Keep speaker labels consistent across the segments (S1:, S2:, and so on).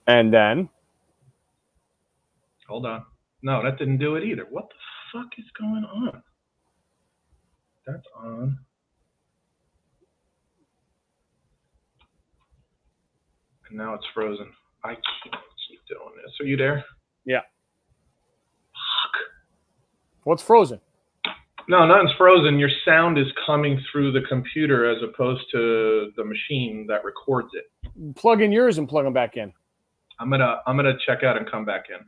S1: And then?
S2: Hold on. No, that didn't do it either. What the fuck is going on? That's on. And now it's frozen. I can't keep doing this. Are you there?
S1: Yeah.
S2: Fuck.
S1: What's frozen?
S2: No, nothing's frozen. Your sound is coming through the computer as opposed to the machine that records it.
S1: Plug in yours and plug them back in.
S2: I'm gonna check out and come back in.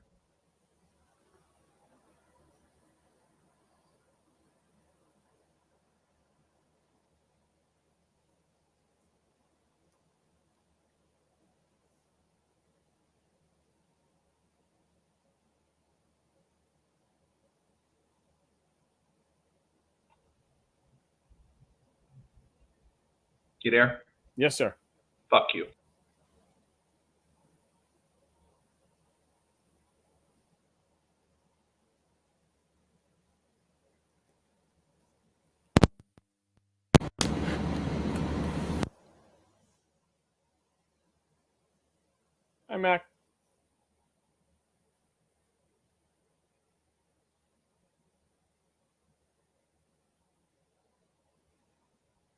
S2: You there?
S1: Yes, sir.
S2: Fuck you.
S1: Hi, Mac.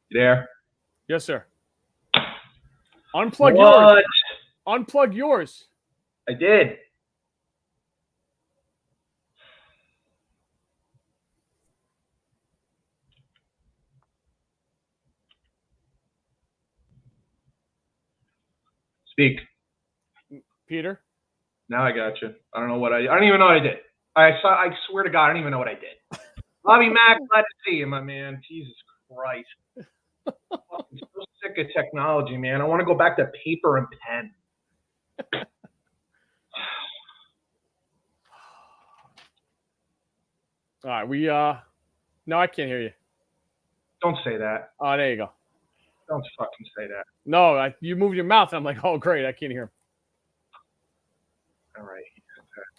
S2: You there?
S1: Yes, sir. Unplug yours. Unplug yours.
S2: I did. Speak.
S1: Peter?
S2: Now I got you. I don't know what I don't even know what I did. I swear to God, I don't even know what I did. Bobby Mack, glad to see you, my man. Jesus Christ. I'm so sick of technology, man. I want to go back to paper and pen.
S1: All right, we no, I can't hear you.
S2: Don't say that.
S1: Oh, there you go.
S2: Don't fucking say that.
S1: No, you move your mouth, and I'm like, oh, great, I can't hear him.
S2: All right.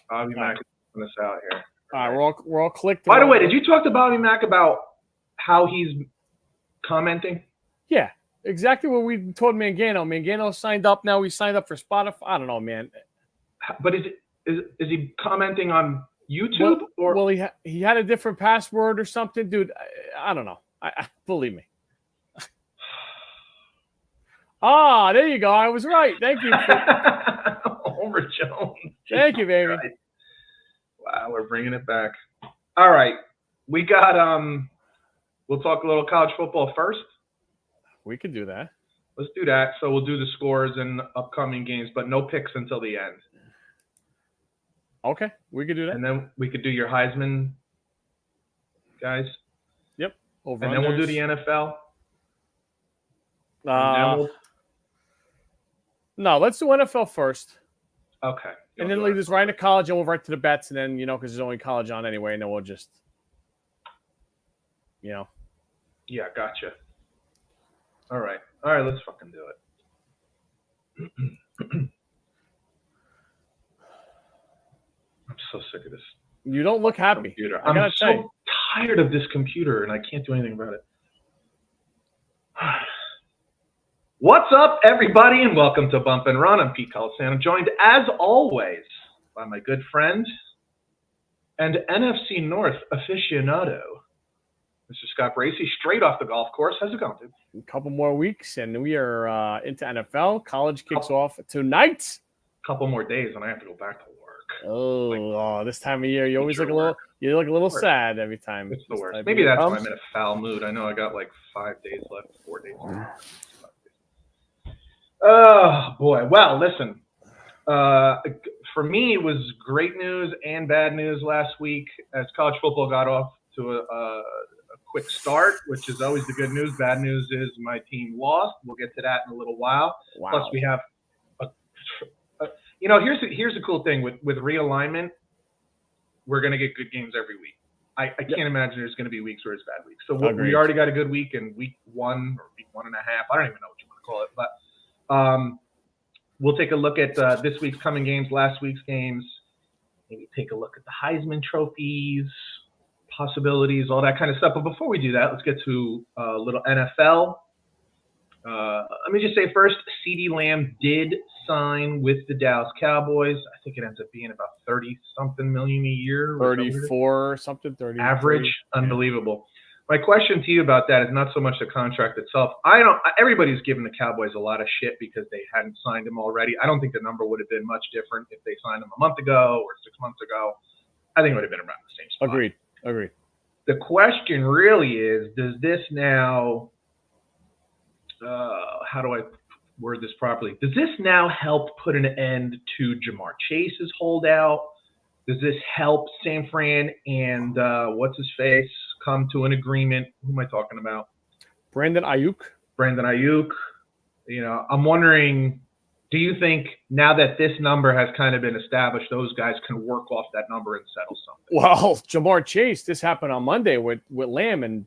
S2: Bobby Mack is putting us out here.
S1: All right, we're all clicked.
S2: By the way, did you talk to Bobby Mack about how he's commenting?
S1: Yeah, exactly what we told Mangano. Mangano signed up now. He signed up for Spotify. I don't know, man.
S2: But is he commenting on YouTube or?
S1: Well, he had a different password or something, dude. I don't know. I believe me. There you go. I was right. Thank you.
S2: Homer Jones.
S1: Thank you, baby.
S2: Right. Wow, we're bringing it back. All right, we got We'll talk a little college football first.
S1: We could do that.
S2: Let's do that. So we'll do the scores and upcoming games, but no picks until the end.
S1: Okay, we could do that.
S2: And then we could do your Heisman guys.
S1: Yep.
S2: And then we'll do the NFL.
S1: No, let's do NFL first.
S2: Okay.
S1: And then leave this right into college, and we'll right to the bets, and then, because there's only college on anyway, and then we'll just,
S2: Yeah, gotcha. All right, let's fucking do it. I'm so sick of this.
S1: You don't look happy.
S2: Computer. I'm so tired of this computer, and I can't do anything about it. What's up, everybody, and welcome to Bump and Run. I'm Pete Colisan. I'm joined, as always, by my good friend and NFC North aficionado, Mr. Scott Bracey, straight off the golf course. How's it going, dude?
S1: A couple more weeks, and we are into NFL. College kicks off tonight.
S2: A couple more days, and I have to go back to work.
S1: Oh, this time of year, you always look a little sad every time.
S2: It's the worst. Maybe that's why I'm in a foul mood. I know I got like 5 days left, 4 days left. Oh, boy. Well, listen, for me, it was great news and bad news last week as college football got off to a quick start, which is always the good news. Bad news is my team lost. We'll get to that in a little while.
S1: Wow.
S2: Plus, we have here's the cool thing with realignment. We're going to get good games every week. I can't imagine there's going to be weeks where it's bad weeks. So we already got a good week in week 1 or week 1.5. I don't even know what you want to call it, but we'll take a look at this week's coming games, last week's games. Maybe take a look at the Heisman trophies, possibilities, all that kind of stuff. But before we do that, let's get to a little NFL. Let me just say first, CeeDee Lamb did sign with the Dallas Cowboys. I think it ends up being about 30-something million a year.
S1: 34 something, 30.
S2: Average.
S1: 30.
S2: Unbelievable. My question to you about that is not so much the contract itself. Everybody's given the Cowboys a lot of shit because they hadn't signed him already. I don't think the number would have been much different if they signed him a month ago or 6 months ago. I think it would have been around the same spot.
S1: Agreed.
S2: The question really is, does this now, how do I word this properly? Does this now help put an end to Jamar Chase's holdout? Does this help San Fran and what's his face come to an agreement? Who am I talking about?
S1: Brandon Ayuk.
S2: I'm wondering, do you think now that this number has kind of been established, those guys can work off that number and settle something?
S1: Well, Jamar Chase, this happened on Monday with Lamb, and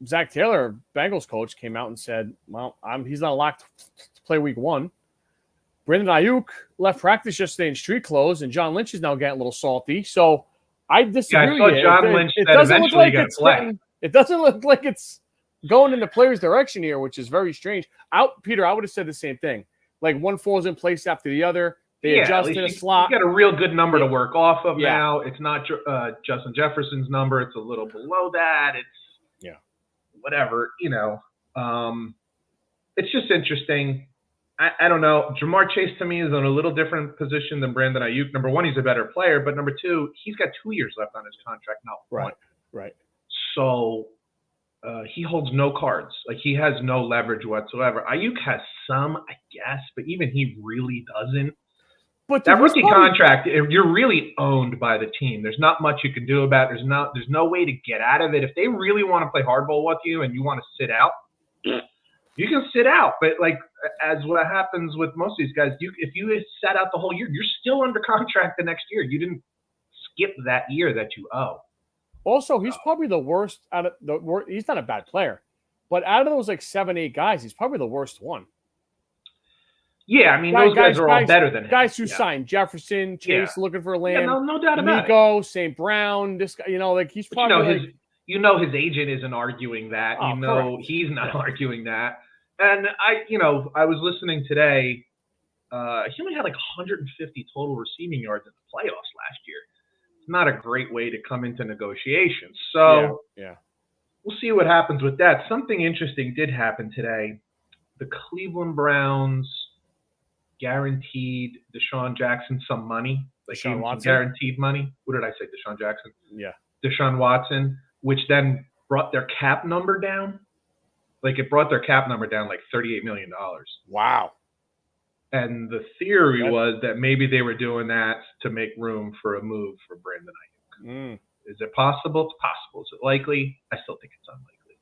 S1: Zach Taylor, Bengals coach, came out and said, well, he's not locked to play week 1. Brandon Ayuk left practice yesterday in street clothes, and John Lynch is now getting a little salty. So I disagree.
S2: Yeah, I saw John Lynch said eventually going to play.
S1: It doesn't look like it's going in the player's direction here, which is very strange. Peter, I would have said the same thing. Like one falls in place after the other. They adjust to the slot.
S2: You got a real good number to work off of now. It's not Justin Jefferson's number. It's a little below that. It's whatever, it's just interesting. I don't know. Jamar Chase to me is in a little different position than Brandon Ayuk. Number one, he's a better player, but number two, he's got 2 years left on his contract, not one.
S1: Right.
S2: So he holds no cards. Like, he has no leverage whatsoever. Ayuk has some, I guess, but even he really doesn't. But that rookie contract, you're really owned by the team. There's not much you can do about it. There's no way to get out of it. If they really want to play hardball with you and you want to sit out, you can sit out. But like, as what happens with most of these guys, if you sat out the whole year, you're still under contract the next year. You didn't skip that year that you owe.
S1: Also, he's probably the worst out of the. He's not a bad player, but out of those like 7, 8 guys, he's probably the worst one.
S2: Yeah, I mean, those guys are all better than him.
S1: Guys who signed Jefferson, Chase looking for Lamb,
S2: no doubt about
S1: Nico, St. Brown. This guy, like he's probably
S2: his agent isn't arguing that. He's not arguing that. And I was listening today. He only had like 150 total receiving yards in the playoffs last year. It's not a great way to come into negotiations. So we'll see what happens with that. Something interesting did happen today. The Cleveland Browns guaranteed Deshaun Jackson some money, like
S1: Deshaun Watson?
S2: Guaranteed money. What did I say? Deshaun Jackson?
S1: Yeah.
S2: Deshaun Watson, which then brought their cap number down. Like, it brought their cap number down like $38 million.
S1: Wow.
S2: And the theory was that maybe they were doing that to make room for a move for Brandon Ayuk. Is it possible? It's possible. Is it likely? I still think it's unlikely.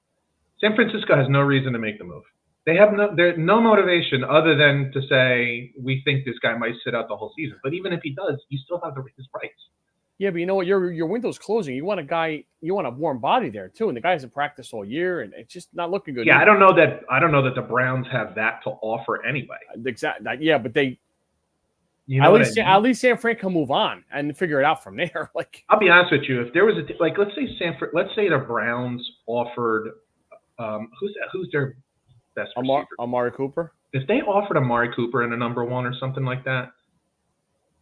S2: San Francisco has no reason to make the move. They have no motivation other than to say, we think this guy might sit out the whole season. But even if he does, you still have his rights.
S1: Yeah, but you know what? Your window's closing. You want a warm body there too, and the guy hasn't practiced all year, and it's just not looking good.
S2: Yeah, either. I don't know that the Browns have that to offer anyway.
S1: Exactly. Yeah, but they. At least San Fran can move on and figure it out from there. Like, I'll
S2: be honest with you, if there was let's say the Browns offered, who's their best receiver?
S1: Amari Cooper.
S2: If they offered Amari Cooper in a number 1 or something like that,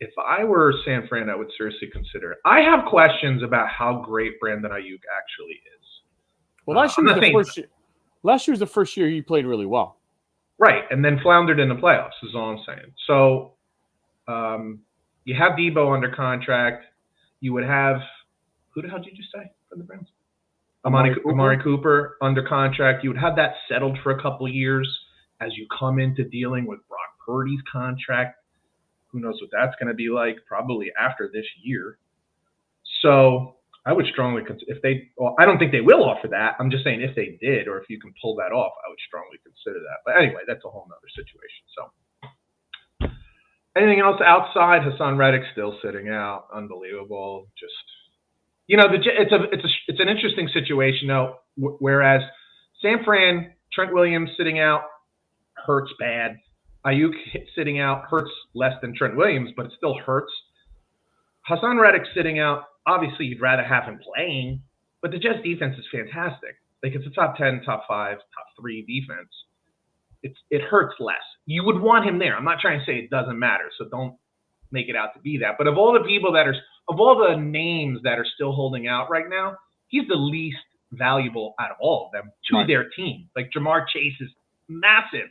S2: if I were San Fran, I would seriously consider it. I have questions about how great Brandon Ayuk actually is.
S1: Well, last year was the first year he played really well.
S2: Right, and then floundered in the playoffs is all I'm saying. So you have Debo under contract. You would have – who the hell did you just say from the Browns? Amari Cooper under contract. You would have that settled for a couple of years as you come into dealing with Brock Purdy's contract. Who knows what that's going to be like? Probably after this year. So I would strongly consider I don't think they will offer that. I'm just saying if they did, or if you can pull that off, I would strongly consider that. But anyway, that's a whole nother situation. So anything else outside? Hassan Reddick still sitting out. Unbelievable. Just. It's an interesting situation though. Whereas San Fran, Trent Williams sitting out hurts bad. Ayuk sitting out hurts less than Trent Williams, but it still hurts. Hassan Reddick sitting out, obviously you'd rather have him playing, but the Jets defense is fantastic. like it's a top 10, top 5, top 3 defense. It hurts less. You would want him there. I'm not trying to say it doesn't matter, so don't make it out to be that. But of all the names that are still holding out right now, he's the least valuable out of all of them to their team. Like Jamar Chase is massive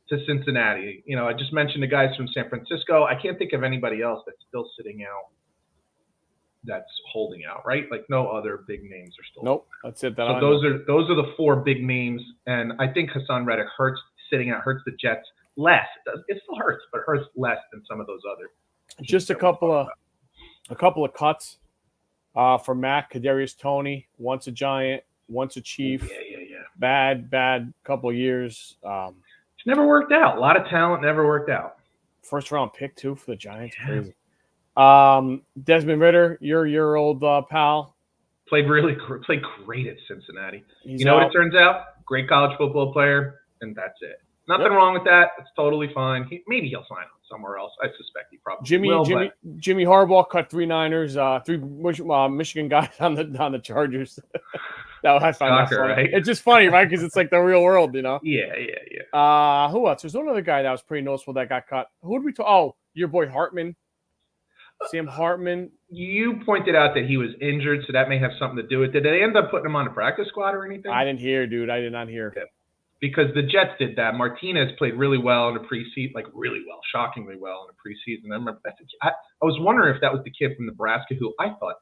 S2: to Cincinnati. You know, I just mentioned the guys from San Francisco. I can't think of anybody else that's still sitting out that's holding out, right? Like no other big names are still.
S1: Nope, that's it.
S2: So those are the 4 big names, and I think Hassan Reddick hurts the Jets less. It still hurts, but it hurts less than some of those other.
S1: Just a couple of cuts for Matt. Kadarius Toney, once a Giant, once a Chief.
S2: Yeah.
S1: Bad couple of years.
S2: It's never worked out. A lot of talent never worked out.
S1: First round pick too for the Giants. Yeah. Crazy. Desmond Ridder, your old pal,
S2: played great at Cincinnati. You know what it turns out? Great college football player, and that's it. Nothing wrong with that. It's totally fine. Maybe he'll sign on somewhere else. I suspect he probably will.
S1: Jimmy Harbaugh cut 3 Niners, 3 Michigan guys on the Chargers. I find that funny. Right? It's just funny, right? Because it's like the real world, you know?
S2: Yeah.
S1: Who else? There's one other guy that was pretty noticeable that got cut. Who did we talk? Oh, your boy Hartman. Sam Hartman.
S2: You pointed out that he was injured, so that may have something to do with it. Did they end up putting him on the practice squad or anything?
S1: I didn't hear, dude. I did not hear.
S2: Yeah. Because the Jets did that. Martinez played really well in the preseason, like really well, shockingly well in the preseason. I remember I was wondering if that was the kid from Nebraska who I thought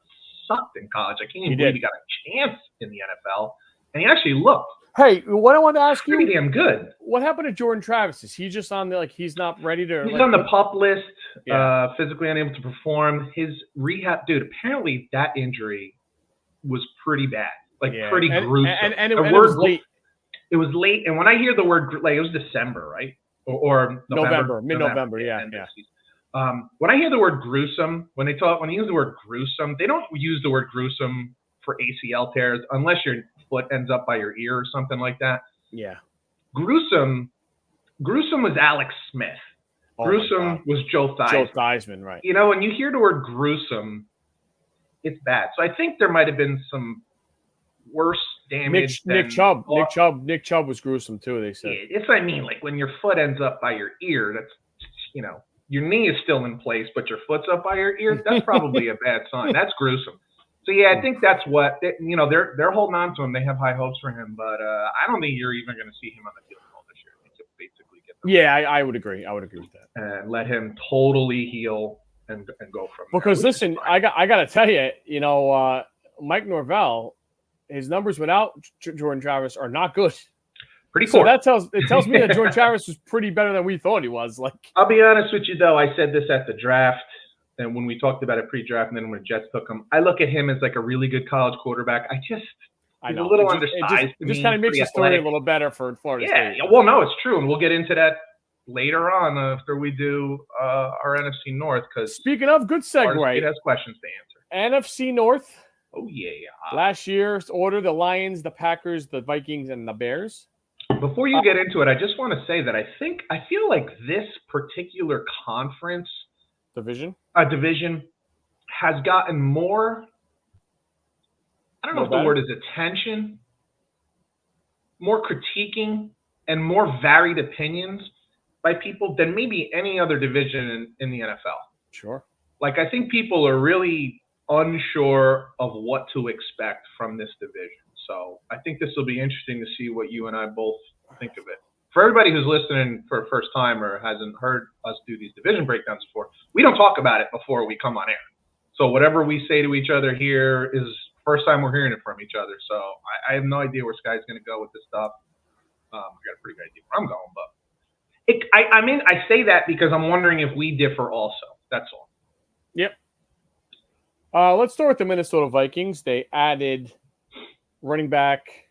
S2: sucked in college. I can't even believe he got a chance in the NFL, and he actually looked.
S1: Hey, what I wanted to ask you,
S2: pretty damn good.
S1: What happened to Jordan Travis? Is he just on the he's not ready to?
S2: He's on the PUP list, physically unable to perform. His rehab, dude. Apparently, that injury was pretty bad, pretty gruesome.
S1: And it was late.
S2: It was late, and when I hear the word, it was December, right? Or November,
S1: mid-November, yeah.
S2: When I hear the word gruesome, when they use the word gruesome, they don't use the word gruesome for ACL tears unless your foot ends up by your ear or something like that.
S1: Yeah.
S2: Gruesome was Alex Smith. Gruesome was Joe Theismann.
S1: Joe Theismann, right.
S2: You know, when you hear the word gruesome, it's bad. So I think there might have been some worse damage.
S1: Nick Chubb was gruesome too, they said.
S2: It's what I mean. Like when your foot ends up by your ear, that's, you know, your knee is still in place, but your foot's up by your ear. That's probably a bad sign. That's gruesome. So yeah, I think that's what they're holding on to him. They have high hopes for him, but I don't think you're even going to see him on the field this year. I think he'll basically get
S1: I would agree. I would agree with that.
S2: And let him totally heal and go from there.
S1: Because listen, I got to tell you, you know, Mike Norvell, his numbers without Jordan Travis are not good.
S2: Pretty poor.
S1: So it tells me that Jordan Travis was pretty better than we thought he was. Like,
S2: I'll be honest with you though, I said this at the draft, and when we talked about it pre-draft, and then when the Jets took him, I look at him as like a really good college quarterback. He's a little undersized.
S1: It just kind of makes the story a little better for Florida State.
S2: Yeah, well, no, it's true, and we'll get into that later on after we do our NFC North. Because
S1: speaking of, good segue.
S2: It has questions to answer.
S1: NFC North.
S2: Oh yeah.
S1: Last year's order: the Lions, the Packers, the Vikings, and the Bears.
S2: Before you get into it, I just want to say that I feel like this particular conference division has gotten more. I don't know if the word is attention, more critiquing, and more varied opinions by people than maybe any other division in the NFL.
S1: Sure.
S2: Like, I think people are really unsure of what to expect from this division. So I think this will be interesting to see what you and I both think of it. For everybody who's listening for the first time or hasn't heard us do these division breakdowns before, we don't talk about it before we come on air. So whatever we say to each other here is first time we're hearing it from each other. So I have no idea where Sky's going to go with this stuff. I got a pretty good idea where I'm going, but I say that because I'm wondering if we differ also. That's all.
S1: Yep. Let's start with the Minnesota Vikings. They added running back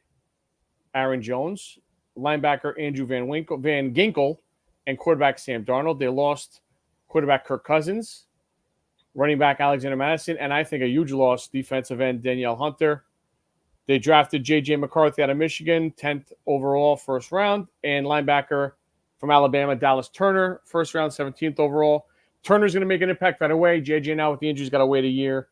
S1: Aaron Jones, linebacker Andrew Van Ginkel, and quarterback Sam Darnold. They lost quarterback Kirk Cousins, running back Alexander Madison, and I think a huge loss, defensive end Danielle Hunter. They drafted J.J. McCarthy out of Michigan, 10th overall, first round, and linebacker from Alabama, Dallas Turner, first round, 17th overall. Turner's going to make an impact right away. J.J. now with the injuries got to wait a year.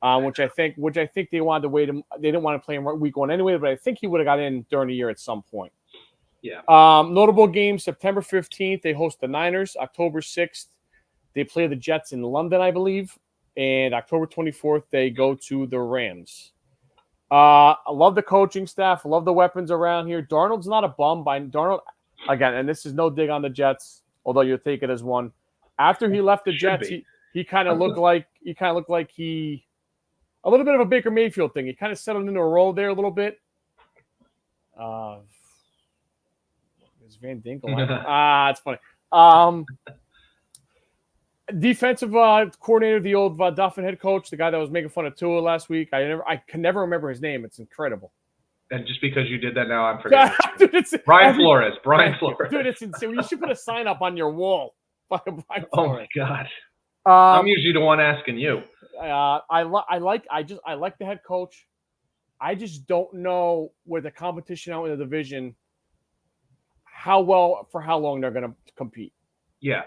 S1: which I think they wanted to wait him. They didn't want to play him week 1 anyway, but I think he would have got in during the year at some point.
S2: Yeah.
S1: Notable games: September 15th, they host the Niners. October 6th, they play the Jets in London, I believe. And October 24th, they go to the Rams. I love the coaching staff. I love the weapons around here. Darnold's not a bum. Darnold, again, and this is no dig on the Jets, although you'll take it as one. After he left the Jets, he kind of looked like a little bit of a Baker Mayfield thing. He kind of settled into a role there a little bit. Is Van Dinkle? It's funny. Defensive coordinator, the old Dolphin head coach, the guy that was making fun of Tua last week. I can never remember his name. It's incredible.
S2: And just because you did that now, I'm forgetting.
S1: Dude,
S2: Brian Flores. Dude,
S1: it's insane. You should put a sign up on your wall. Brian Flores.
S2: Oh my God. I'm usually the one asking you.
S1: I like the head coach. I just don't know with the competition out in the division how long they're going to compete.
S2: Yeah.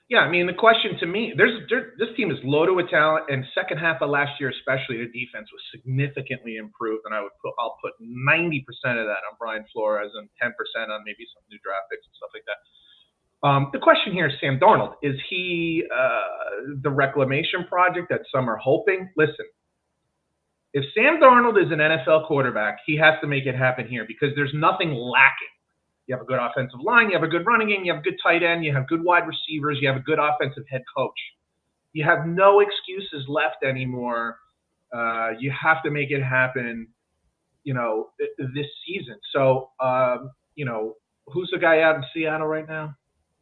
S2: Yeah, I mean, the question to me, this team is loaded with talent, and second half of last year especially, the defense was significantly improved, and I'll put 90% of that on Brian Flores and 10% on maybe some new draft picks and stuff like that. The question here is Sam Darnold. Is he the reclamation project that some are hoping? Listen, if Sam Darnold is an NFL quarterback, he has to make it happen here because there's nothing lacking. You have a good offensive line. You have a good running game. You have a good tight end. You have good wide receivers. You have a good offensive head coach. You have no excuses left anymore. You have to make it happen, this season. So, who's the guy out in Seattle right now?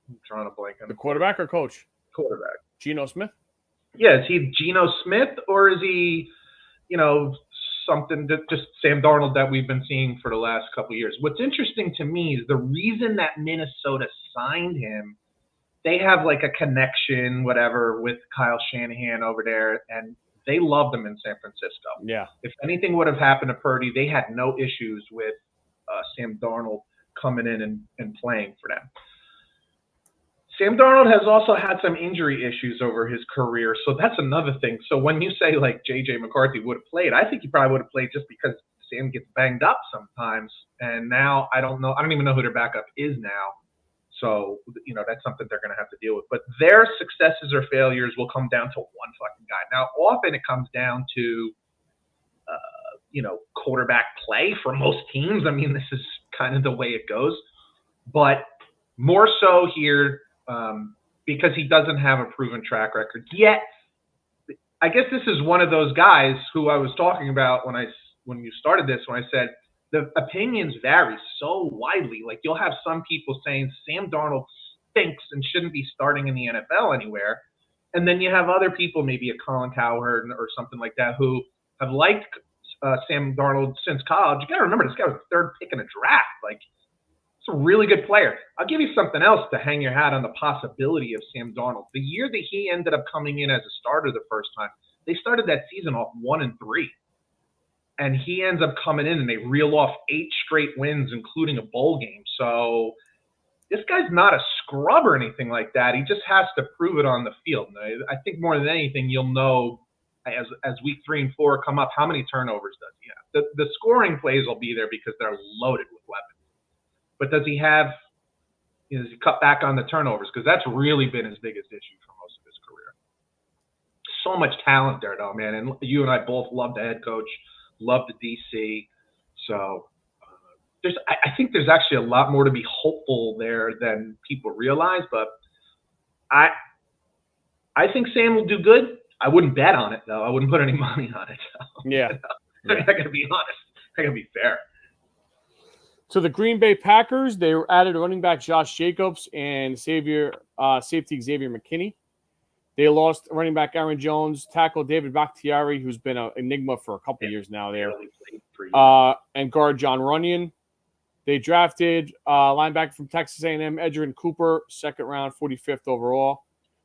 S2: I'm drawing a blank on
S1: the quarterback or coach?
S2: Quarterback.
S1: Geno Smith?
S2: Yeah, is he Geno Smith or is he, something that just Sam Darnold that we've been seeing for the last couple of years? What's interesting to me is the reason that Minnesota signed him, they have like a connection, whatever, with Kyle Shanahan over there, and they loved him in San Francisco.
S1: Yeah.
S2: If anything would have happened to Purdy, they had no issues with Sam Darnold coming in and playing for them. Sam Darnold has also had some injury issues over his career, so that's another thing. So when you say like J.J. McCarthy would have played, I think he probably would have played just because Sam gets banged up sometimes. And now I don't even know who their backup is now. So, that's something they're going to have to deal with. But their successes or failures will come down to one fucking guy. Now, often it comes down to, quarterback play for most teams. I mean, this is kind of the way it goes. But more so here, because he doesn't have a proven track record yet. I guess this is one of those guys who I was talking about when you started this, when I said the opinions vary so widely. Like you'll have some people saying Sam Darnold stinks and shouldn't be starting in the NFL anywhere. And then you have other people, maybe a Colin Cowherd or something like that, who have liked Sam Darnold since college. You got to remember, this guy was the third pick in a draft. Like, it's a really good player. I'll give you something else to hang your hat on the possibility of Sam Darnold. The year that he ended up coming in as a starter the first time, they started that season off 1-3. And he ends up coming in and they reel off 8 straight wins, including a bowl game. So this guy's not a scrub or anything like that. He just has to prove it on the field. And I think more than anything, you'll know as week 3 and 4 come up, how many turnovers does he have? The scoring plays will be there because they're loaded with weapons. But does he have, does he cut back on the turnovers? Because that's really been his biggest issue for most of his career. So much talent there, though, man. And you and I both love the head coach, love the DC. So I think there's actually a lot more to be hopeful there than people realize. But I think Sam will do good. I wouldn't bet on it, though. I wouldn't put any money on it.
S1: Yeah.
S2: I got to be honest. I got to be fair.
S1: So the Green Bay Packers, they added running back Josh Jacobs and safety Xavier McKinney. They lost running back Aaron Jones, tackle David Bakhtiari, who's been an enigma for a couple of years now there, and guard John Runyon. They drafted linebacker from Texas A&M, Edgerrin Cooper, second round, 45th overall.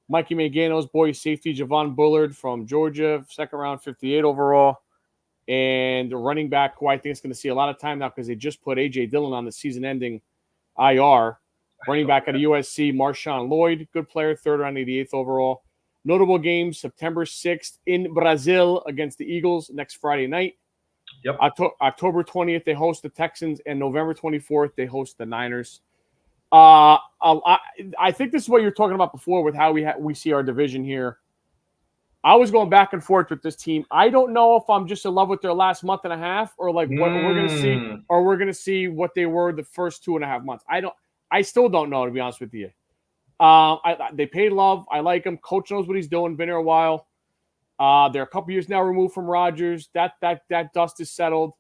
S1: Mikey Magano's boy safety Javon Bullard from Georgia, second round, 58 overall. And the running back, who I think is going to see a lot of time now because they just put A.J. Dillon on the season-ending IR. Running back out of USC, Marshawn Lloyd, good player, third round, 88th overall. Notable games, September 6th in Brazil against the Eagles next Friday night.
S2: Yep.
S1: October 20th, they host the Texans, and November 24th, they host the Niners. I think this is what you're talking about before with how we see our division here. I was going back and forth with this team. I don't know if I'm just in love with their last month and a half, or like what we're going to see, or we're going to see what they were the first 2.5 months. I still don't know, to be honest with you. They paid Love. I like him. Coach knows what he's doing. Been here a while. They're a couple years now removed from Rodgers. That dust is settled.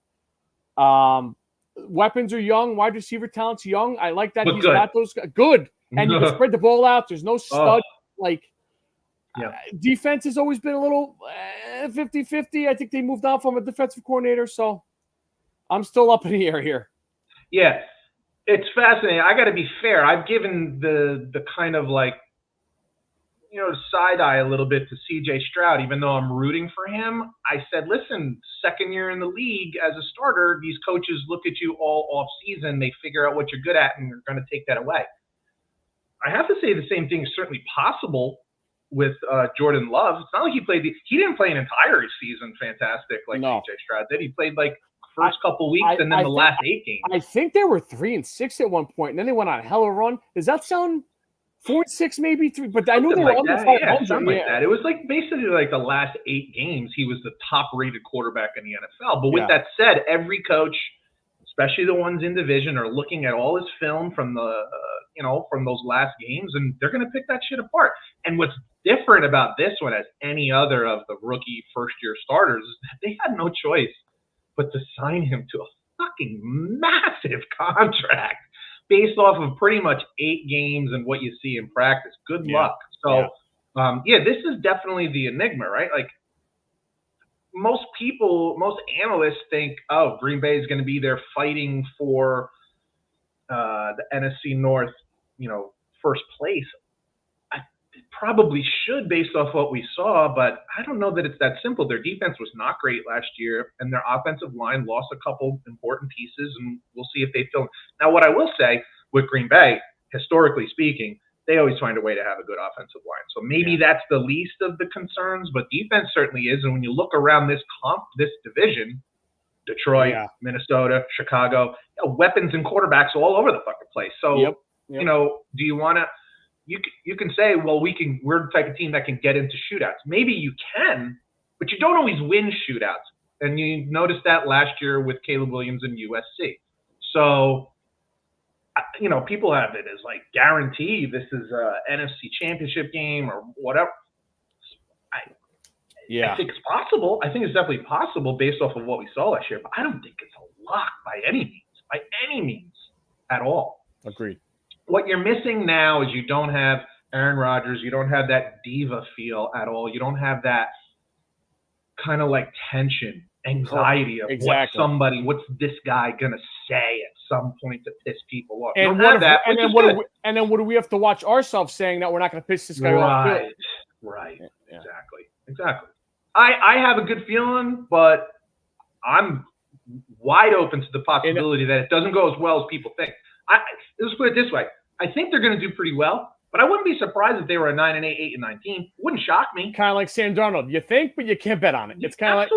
S1: Weapons are young. Wide receiver talent's young. I like that. He's got those good. And you can spread the ball out. There's no stud. Defense has always been a little 50-50. I think they moved on from a defensive coordinator. So I'm still up in the air here.
S2: Yeah. It's fascinating. I got to be fair. I've given the kind of side eye a little bit to CJ Stroud, even though I'm rooting for him. I said, listen, second year in the league as a starter, these coaches look at you all off season. They figure out what you're good at, and they're going to take that away. I have to say the same thing is certainly possible with Jordan Love. It's not like he didn't play an entire season fantastic like CJ Stroud did. He played first couple weeks and then the last 8 games.
S1: I think they were 3-6 at one point, and then they went on a hell of a run. Does that sound 4-6 maybe? 3? But I knew they were under 500.
S2: Something like that. It was basically the last 8 games, he was the top-rated quarterback in the NFL. But with that said, every coach, especially the ones in division, are looking at all his film from from those last games, and they're going to pick that shit apart. And what's different about this one, as any other of the rookie first-year starters, is that they had no choice but to sign him to a fucking massive contract based off of pretty much 8 games and what you see in practice. Good luck. So, this is definitely the enigma, right? Most analysts think, oh, Green Bay is going to be there fighting for the NFC North, first place. It probably should based off what we saw, but I don't know that it's that simple. Their defense was not great last year, and their offensive line lost a couple important pieces, and we'll see if they fill. Now, what I will say with Green Bay, historically speaking, they always find a way to have a good offensive line. So maybe that's the least of the concerns, but defense certainly is. And when you look around this division, Detroit, Minnesota, Chicago, weapons and quarterbacks all over the fucking place. So, do you want to – you can say, well, we're the type of team that can get into shootouts. Maybe you can, but you don't always win shootouts. And you noticed that last year with Caleb Williams and USC. So, people have it as guaranteed this is a NFC championship game or whatever. I think it's possible. I think it's definitely possible based off of what we saw last year, but I don't think it's a lock by any means at all.
S1: Agreed.
S2: What you're missing now is you don't have Aaron Rodgers. You don't have that diva feel at all. You don't have that kind of tension, anxiety of what's this guy going to say at some point to piss people off.
S1: And what do we have to watch ourselves saying that we're not going to piss this guy off?
S2: Right. Yeah. Exactly. I have a good feeling, but I'm wide open to the possibility that it doesn't go as well as people think. Let's put it this way. I think they're going to do pretty well, but I wouldn't be surprised if they were a 9-8, 8-9 team. Wouldn't shock me.
S1: Kind of like Sam Darnold. You think, but you can't bet on it. It's kind of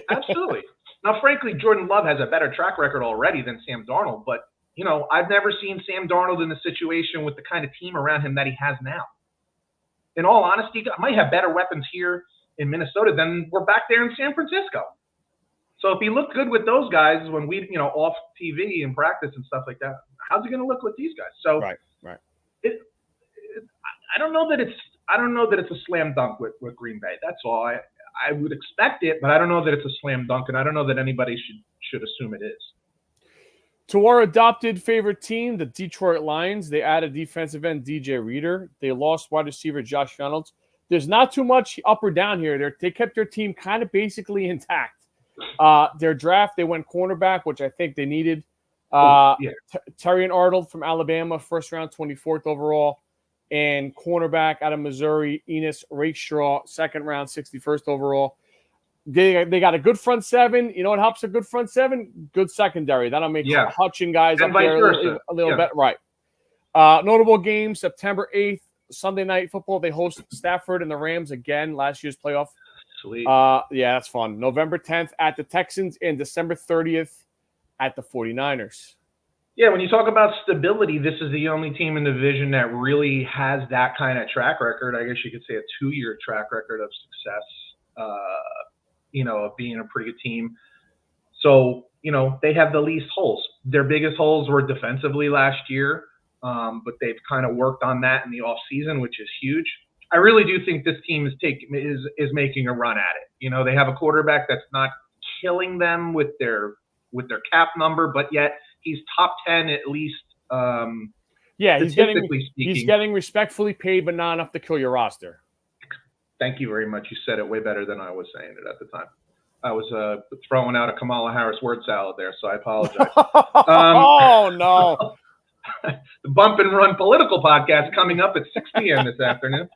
S2: Absolutely. Now, frankly, Jordan Love has a better track record already than Sam Darnold, but, I've never seen Sam Darnold in a situation with the kind of team around him that he has now. In all honesty, I might have better weapons here in Minnesota than we're back there in San Francisco. So if he looked good with those guys when we, off TV and practice and stuff like that, how's he going to look with these guys? So
S1: right.
S2: I don't know that it's a slam dunk with Green Bay. That's all. I would expect it, but I don't know that it's a slam dunk, and I don't know that anybody should assume it is.
S1: To our adopted favorite team, the Detroit Lions, they added defensive end DJ Reader. They lost wide receiver Josh Reynolds. There's not too much up or down here. They kept their team kind of basically intact. Their draft, they went cornerback, which I think they needed. Terry and Arnold from Alabama, first round, 24th overall. And cornerback out of Missouri, Enos Rakestraw, second round, 61st overall. They got a good front seven. You know what helps a good front seven? Good secondary. That'll make Hutchin guys
S2: and
S1: up there a little bit. Right. Notable games, September 8th, Sunday Night Football, they host Stafford and the Rams again, last year's playoff.
S2: Sweet.
S1: Yeah, that's fun. November 10th at the Texans and December 30th at the 49ers.
S2: Yeah, when you talk about stability, this is the only team in the division that really has that kind of track record. I guess you could say a 2-year track record of success, of being a pretty good team. So, they have the least holes. Their biggest holes were defensively last year, but they've kind of worked on that in the offseason, which is huge. I really do think this team is making a run at it. They have a quarterback that's not killing them with their cap number, but yet he's top 10 at least.
S1: He's getting respectfully paid, but not enough to kill your roster.
S2: Thank you very much. You said it way better than I was saying it at the time. I was throwing out a Kamala Harris word salad there, so I apologize.
S1: Oh, no.
S2: The Bump and Run political podcast coming up at 6 p.m. this afternoon.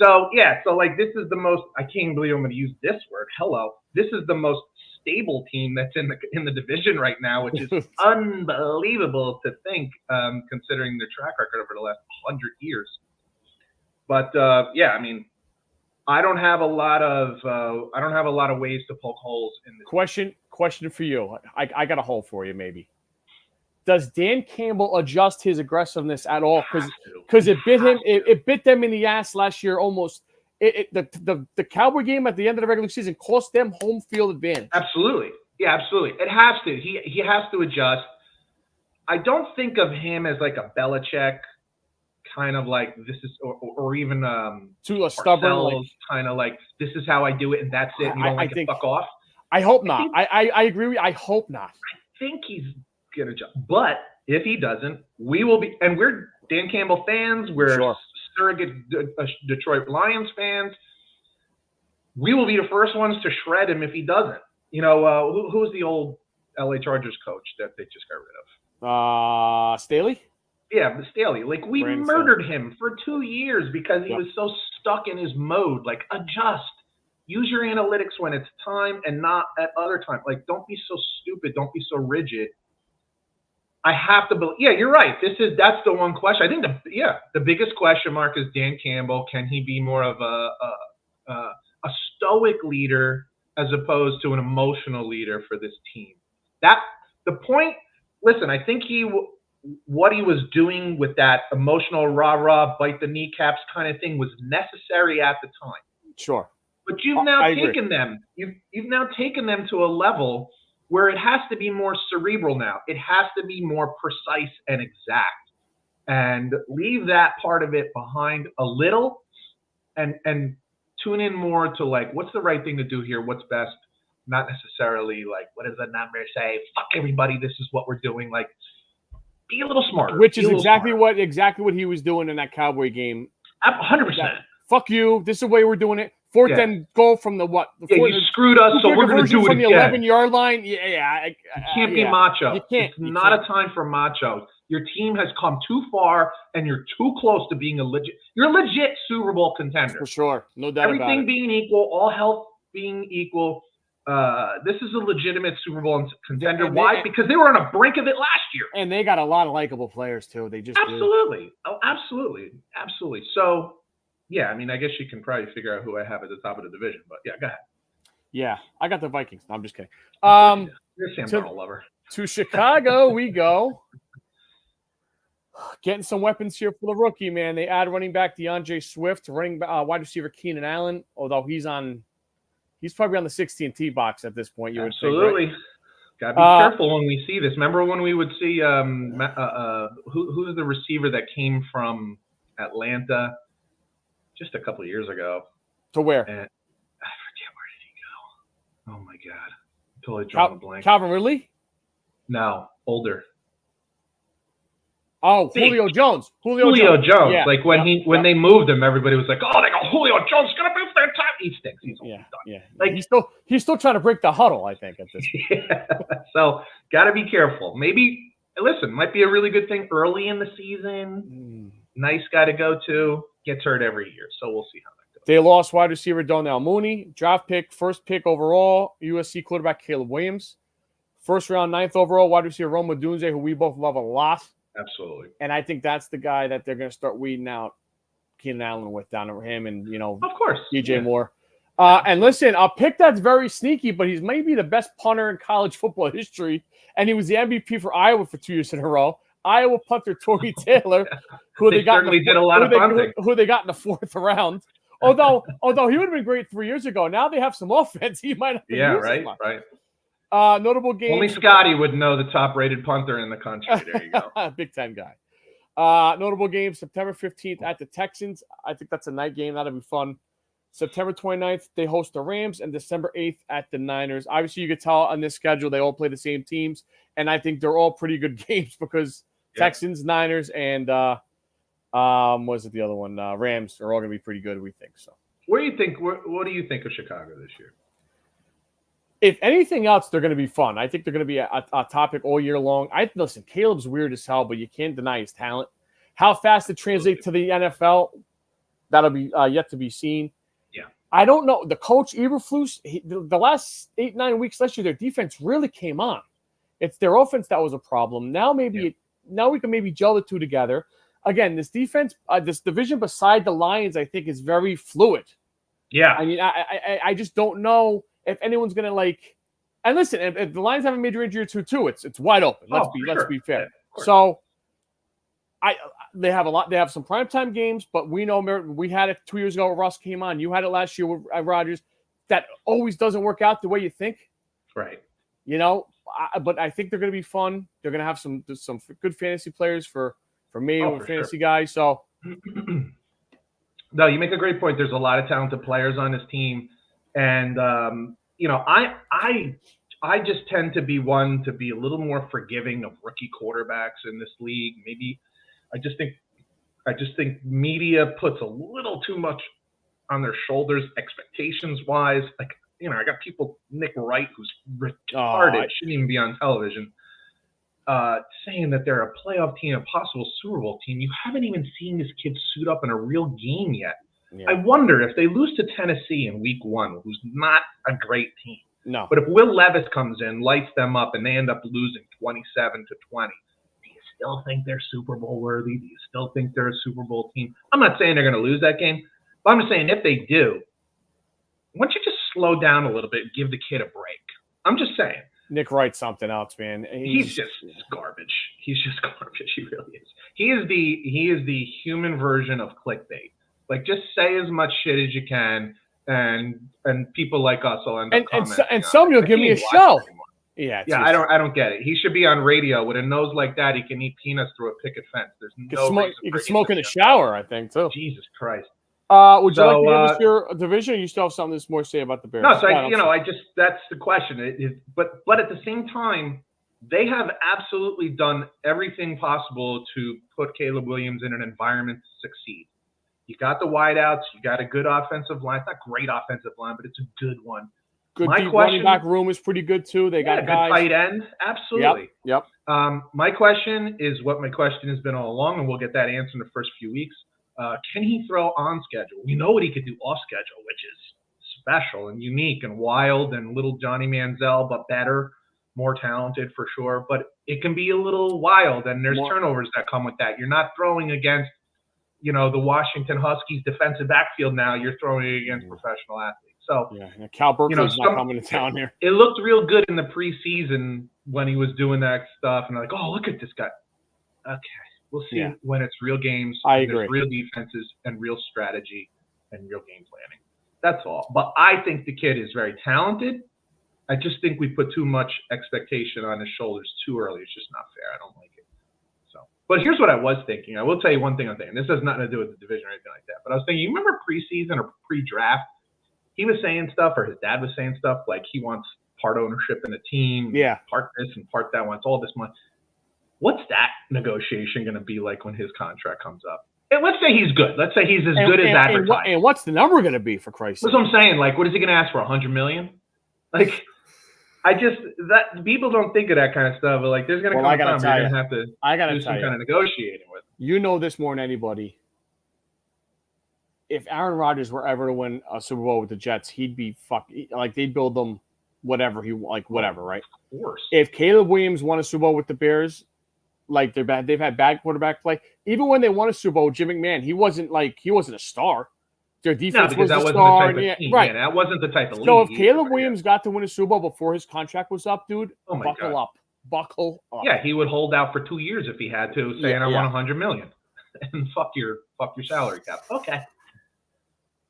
S2: So this is the most, I can't believe I'm going to use this word. Hello. This is the most stable team that's in the division right now, which is unbelievable to think, considering their track record over the last 100 years. But I don't have a lot of ways to poke holes in this.
S1: Question for you. I got a hole for you, maybe. Does Dan Campbell adjust his aggressiveness at all? Because it bit him. It bit them in the ass last year almost. The Cowboy game at the end of the regular season cost them home field advantage.
S2: Absolutely. Yeah, absolutely. It has to. He has to adjust. I don't think of him as like a Belichick kind of like this is, or even
S1: too stubborn,
S2: kind of like this is how I do it and that's it. You don't like it, fuck off.
S1: I hope not. I agree with you. I hope not.
S2: I think he's gonna adjust, but if he doesn't, we will be. And we're Dan Campbell fans. We're surrogate Detroit Lions fans. We will be the first ones to shred him if he doesn't. Who's the old LA Chargers coach that they just got rid of?
S1: Staley?
S2: Yeah, Staley. Like, we murdered him for 2 years because he was so stuck in his mode. Like, adjust. Use your analytics when it's time and not at other times. Like, don't be so stupid. Don't be so rigid. I have to believe. Yeah, you're right. That's the one question. I think the biggest question mark is Dan Campbell. Can he be more of a stoic leader as opposed to an emotional leader for this team? The point. Listen, I think what he was doing with that emotional rah-rah, bite the kneecaps kind of thing was necessary at the time.
S1: Sure.
S2: But you've now taken them. You've now taken them to a level where it has to be more cerebral now. It has to be more precise and exact. And leave that part of it behind a little and tune in more to like, what's the right thing to do here? What's best? Not necessarily like, what does the number say? Fuck everybody. This is what we're doing. Like, be a little smarter.
S1: Which is exactly what he was doing in that Cowboy game.
S2: 100%.
S1: Fuck you. This is the way we're doing it. Fourth and goal from the what?
S2: You screwed us, so we're going to do it
S1: from
S2: again.
S1: The 11-yard line. You
S2: can't be macho.
S1: You can't.
S2: It's not a time for macho. Your team has come too far, and you're too close to being you're a legit Super Bowl contender.
S1: For sure. No doubt about it.
S2: Everything being equal, all health being equal, this is a legitimate Super Bowl contender. Why? Because they were on the brink of it last year.
S1: And they got a lot of likable players, too. They just
S2: Absolutely. Do. Oh, absolutely. Absolutely. So, yeah, I mean, I guess you can probably figure out who I have at the top of the division. But, yeah, go ahead.
S1: Yeah, I got the Vikings. No, I'm just kidding.
S2: You're a Sam Darnold lover.
S1: To Chicago we go. Getting some weapons here for the rookie, man. They add running back DeAndre Swift, wide receiver Keenan Allen, although he's probably on the 16 tee box at this point. You would
S2: absolutely
S1: think, right?
S2: Gotta be careful when we see this. Remember when we would see who's the receiver that came from Atlanta just a couple of years ago?
S1: To where?
S2: And I forget where did he go. Oh my god, totally drawing a blank.
S1: Calvin Ridley?
S2: No, older.
S1: Oh, Julio Jones.
S2: Julio Jones. Yeah. Like when they moved him, everybody was like, "Oh, they got Julio Jones gonna be there time." He stinks. He's done.
S1: Yeah. Like he's still trying to break the huddle, I think, at this point.
S2: Yeah. So gotta be careful. Maybe might be a really good thing early in the season. Nice guy to go to. Gets hurt every year, so we'll see how that goes.
S1: They lost wide receiver Donnell Mooney, draft pick, first pick overall, USC quarterback Caleb Williams, first round, 9th overall wide receiver Rome Odunze, who we both love a lot.
S2: Absolutely.
S1: And I think that's the guy that they're going to start weeding out Keenan Allen with down to him and,
S2: of course,
S1: DJ Moore. And listen, a pick that's very sneaky, but he's maybe the best punter in college football history. And he was the MVP for Iowa for 2 years in a row. Iowa punter Tory Taylor, who they got in the 4th round. Although he would have been great 3 years ago. Now they have some offense. He might not be using much.
S2: Right.
S1: Notable games.
S2: Only Scotty would know the top-rated punter in the country. There you go.
S1: Big Ten guy. Notable games, September 15th at the Texans. I think that's a night game. That'll be fun. September 29th, they host the Rams, and December 8th at the Niners. Obviously, you could tell on this schedule they all play the same teams, and I think they're all pretty good games because Texans, Niners, and what was it the other one? Rams are all going to be pretty good, we think. So,
S2: what do you think of Chicago this year?
S1: If anything else, they're going to be fun. I think they're going to be a topic all year long. Listen, Caleb's weird as hell, but you can't deny his talent. How fast it translates to the NFL, that'll be yet to be seen. I don't know. The coach, Eberflus, the last 8-9 weeks last year, their defense really came on. It's their offense that was a problem. Now now we can maybe gel the two together. Again, this defense, this division beside the Lions, I think is very fluid.
S2: Yeah.
S1: I mean, I just don't know if anyone's going to and listen, if the Lions have a major injury or two, it's wide open. Let's be fair.
S2: Yeah,
S1: so they have some primetime games, but we know we had it 2 years ago. Russ came on. You had it last year with Rodgers. That always doesn't work out the way you think.
S2: Right.
S1: But I think they're going to be fun. They're going to have some good fantasy players for me and fantasy guys. So,
S2: no, you make a great point. There's a lot of talented players on this team, and I just tend to be one to be a little more forgiving of rookie quarterbacks in this league. Maybe I just think media puts a little too much on their shoulders, expectations-wise. I got people, Nick Wright, who's retarded, shouldn't even be on television, saying that they're a playoff team, a possible Super Bowl team. You haven't even seen this kid suit up in a real game yet. Yeah. I wonder if they lose to Tennessee in week 1, who's not a great team.
S1: No.
S2: But if Will Levis comes in, lights them up, and they end up losing 27-20, still think they're Super Bowl worthy? Do you still think they're a Super Bowl team? I'm not saying they're going to lose that game, but I'm just saying if they do, why don't you just slow down a little bit and give the kid a break? I'm just saying.
S1: Nick Wright's something else, man.
S2: He's just garbage. He's just garbage. He really is. He is the human version of clickbait. Just say as much shit as you can, and people like us will end up commenting.
S1: And some you'll give me a show. Yeah,
S2: I don't get it. He should be on radio with a nose like that. He can eat peanuts through a picket fence. There's no reason
S1: you can smoke in the shower, I think, too.
S2: Jesus Christ.
S1: Would you like to give us your division, or you still have something more to say about the Bears?
S2: No, that's the question. But at the same time, they have absolutely done everything possible to put Caleb Williams in an environment to succeed. You got the wideouts. You got a good offensive line. It's not great offensive line, but it's a good one.
S1: Good running back room is pretty good, too. They got
S2: a good tight end. Absolutely.
S1: Yep.
S2: My question is what my question has been all along, and we'll get that answer in the first few weeks. Can he throw on schedule? We know what he could do off schedule, which is special and unique and wild and little Johnny Manziel, but better, more talented for sure. But it can be a little wild, and there's turnovers that come with that. You're not throwing against, the Washington Huskies defensive backfield now. You're throwing against professional athletes. So
S1: Cal Berkeley's not coming to town here.
S2: It looked real good in the preseason when he was doing that stuff, and like, oh, look at this guy. Okay. We'll see when it's real games,
S1: I agree.
S2: Real defenses and real strategy and real game planning. That's all. But I think the kid is very talented. I just think we put too much expectation on his shoulders too early. It's just not fair. I don't like it. But here's what I was thinking. I will tell you one thing I'm thinking. This has nothing to do with the division or anything like that. But I was thinking, you remember preseason or pre-draft? He was saying stuff, or his dad was saying stuff like he wants part ownership in the team, part this and part that, wants all this money. What's that negotiation going to be like when his contract comes up? And let's say he's good. Let's say he's as good as advertised.
S1: And what's the number going to be, for Christ's sake?
S2: That's what I'm saying. What is he going to ask for? $100 million? That people don't think of that kind of stuff. But there's going to come a time where you're going to have to do some kind of negotiating with him.
S1: You know this more than anybody. If Aaron Rodgers were ever to win a Super Bowl with the Jets, he'd be they'd build them whatever, right?
S2: Of course.
S1: If Caleb Williams won a Super Bowl with the Bears, like they're bad. They've had bad quarterback play. Even when they won a Super Bowl, Jim McMahon, he wasn't a star. Their defense was the star.
S2: Right. That wasn't the type of league.
S1: So if Caleb Williams got to win a Super Bowl before his contract was up, dude, buckle up.
S2: Yeah, he would hold out for 2 years if he had to, saying I want $100 million. And fuck your salary cap. Okay.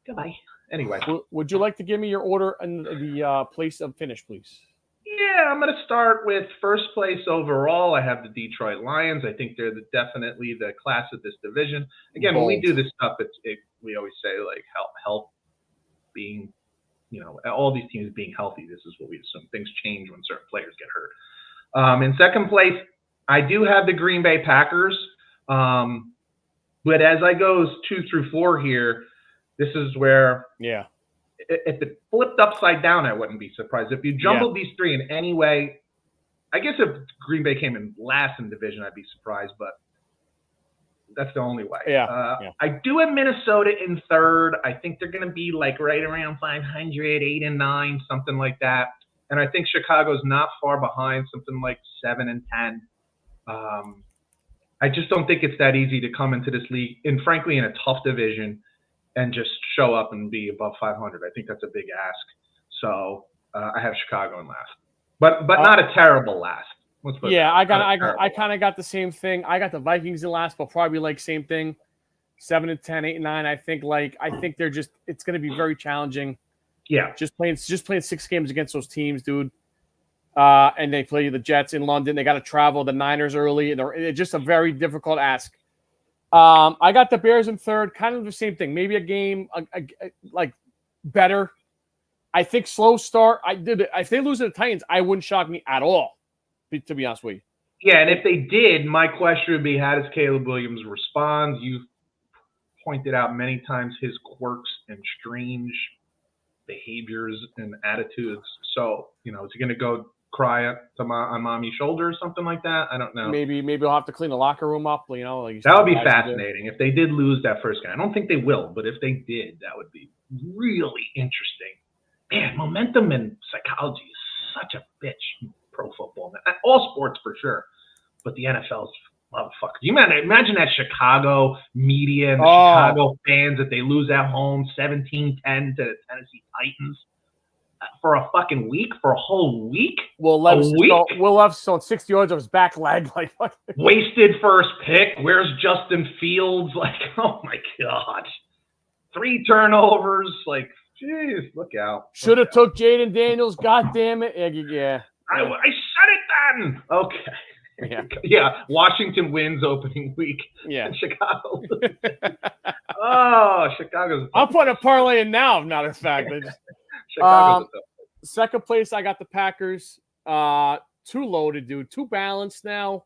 S2: Goodbye. Anyway.
S1: Would you like to give me your order and the place of finish, please?
S2: Yeah, I'm going to start with first place overall. I have the Detroit Lions. I think they're definitely the class of this division. Again, when we do this stuff, we always say like health being, all these teams being healthy. This is what we assume. Things change when certain players get hurt. In second place, I do have the Green Bay Packers. But as I go 2 through 4 here, this is where if it flipped upside down, I wouldn't be surprised. If you jumbled these three in any way, I guess if Green Bay came in last in division, I'd be surprised, but that's the only way. I do have Minnesota in third. I think they're going to be like right around 500, 8-9, something like that. And I think Chicago's not far behind, something like 7-10. I just don't think it's that easy to come into this league, and frankly, in a tough division, and just show up and be above 500. I think that's a big ask. So I have Chicago in last, but not a terrible last.
S1: I kind of got the same thing. I got the Vikings in last, but probably like same thing, 7-10, 8-9. I think they're just. It's going to be very challenging.
S2: Yeah,
S1: just playing 6 games against those teams, dude. And they play the Jets in London. They got to travel the Niners early. It's just a very difficult ask. I got the Bears in third, kind of the same thing. Maybe a game like better. I think slow start. If they lose to the Titans, I wouldn't shock me at all, to be honest with you.
S2: Yeah, and if they did, my question would be, how does Caleb Williams respond? You've pointed out many times his quirks and strange behaviors and attitudes. So, is he going to go cry on mommy's shoulder or something like that? I don't know.
S1: Maybe I'll have to clean the locker room up. Like
S2: that would be fascinating if they did lose that first game. I don't think they will, but if they did, that would be really interesting. Man, momentum and psychology is such a bitch in pro football. All sports for sure, but the NFL's motherfucker. You imagine that Chicago media and the Chicago fans that they lose at home 17-10 to the Tennessee Titans. For a fucking week, for a whole week.
S1: Will Levis on 60 yards of his back leg, like
S2: wasted first pick. Where's Justin Fields? Like, oh my god, 3 turnovers. Like, jeez, look out.
S1: Should have took Jaden Daniels. God damn it. Yeah.
S2: I said it then. Okay. Yeah. Washington wins opening week.
S1: Yeah.
S2: And Chicago. Chicago's.
S1: I'm putting a parlay in now. Matter of fact. Second place, I got the Packers. Too loaded, dude. Too balanced now.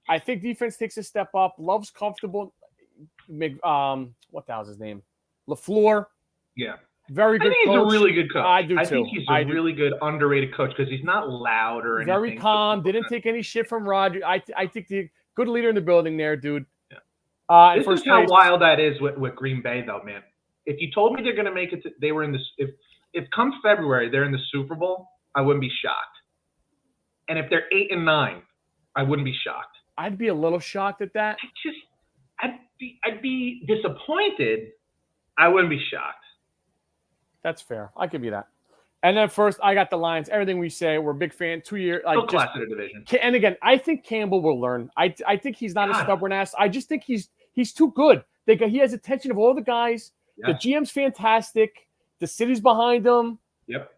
S1: I think defense takes a step up. Love's comfortable. What the hell's his name? LaFleur.
S2: Yeah.
S1: Very good coach.
S2: He's a really good coach.
S1: I do too.
S2: I think he's a really good underrated coach because he's not loud or anything.
S1: Very calm. Didn't take any shit from Roger. I think the good leader in the building there, dude.
S2: Yeah. This is how wild that is with Green Bay, though, man. If you told me they're going to make it, they were in this. If come February they're in the Super Bowl, I wouldn't be shocked. And if they're 8-9, I wouldn't be shocked.
S1: I'd be a little shocked at that.
S2: I'd be disappointed. I wouldn't be shocked.
S1: That's fair. I'll give you that. And then first, I got the Lions. Everything we say, we're a big fan. 2 years,
S2: like class of the division.
S1: And again, I think Campbell will learn. I think he's not a stubborn ass. I just think he's too good. He has attention of all the guys. Yes. The GM's fantastic. The city's behind him.
S2: Yep.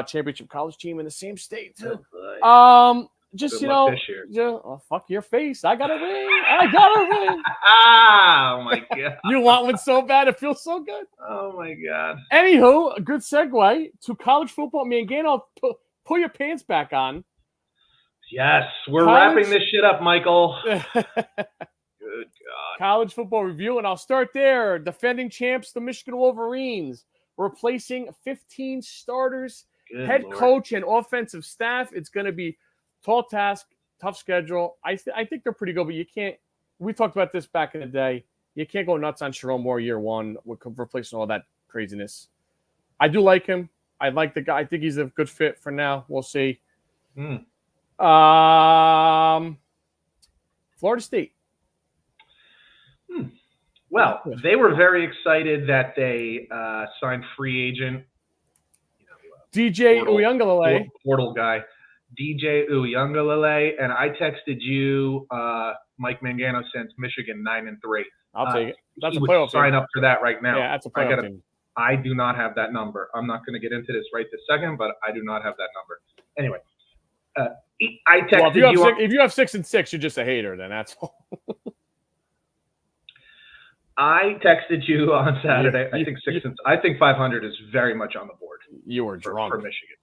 S1: Championship college team in the same state too. Just fuck your face. I gotta win.
S2: Oh my god.
S1: You want one so bad, it feels so good.
S2: Oh my god.
S1: Anywho, a good segue to college football. Man, Gano, pull your pants back on.
S2: Yes, we're wrapping this shit up, Michael. Good God.
S1: College football review, and I'll start there. Defending champs, the Michigan Wolverines, replacing 15 starters, head coach, and offensive staff. It's going to be tall task, tough schedule. I think they're pretty good, but you can't. We talked about this back in the day. You can't go nuts on Sharon Moore year one with replacing all that craziness. I do like him. I like the guy. I think he's a good fit for now. We'll see. Florida State.
S2: Well, they were very excited that they signed free agent
S1: DJ Uyunglele.
S2: Portal guy, DJ Uyunglele, and I texted you, Mike Mangano sends Michigan 9-3.
S1: I'll take it. That's a
S2: would
S1: playoff
S2: sign
S1: team.
S2: up for that right now.
S1: Yeah, that's a playoff team.
S2: I do not have that number. I'm not going to get into this right this second, but I do not have that number. Anyway, I texted
S1: if you have 6 and 6, you're just a hater. Then that's all.
S2: I texted you on Saturday. I think 500 is very much on the board.
S1: You were drunk
S2: for Michigan.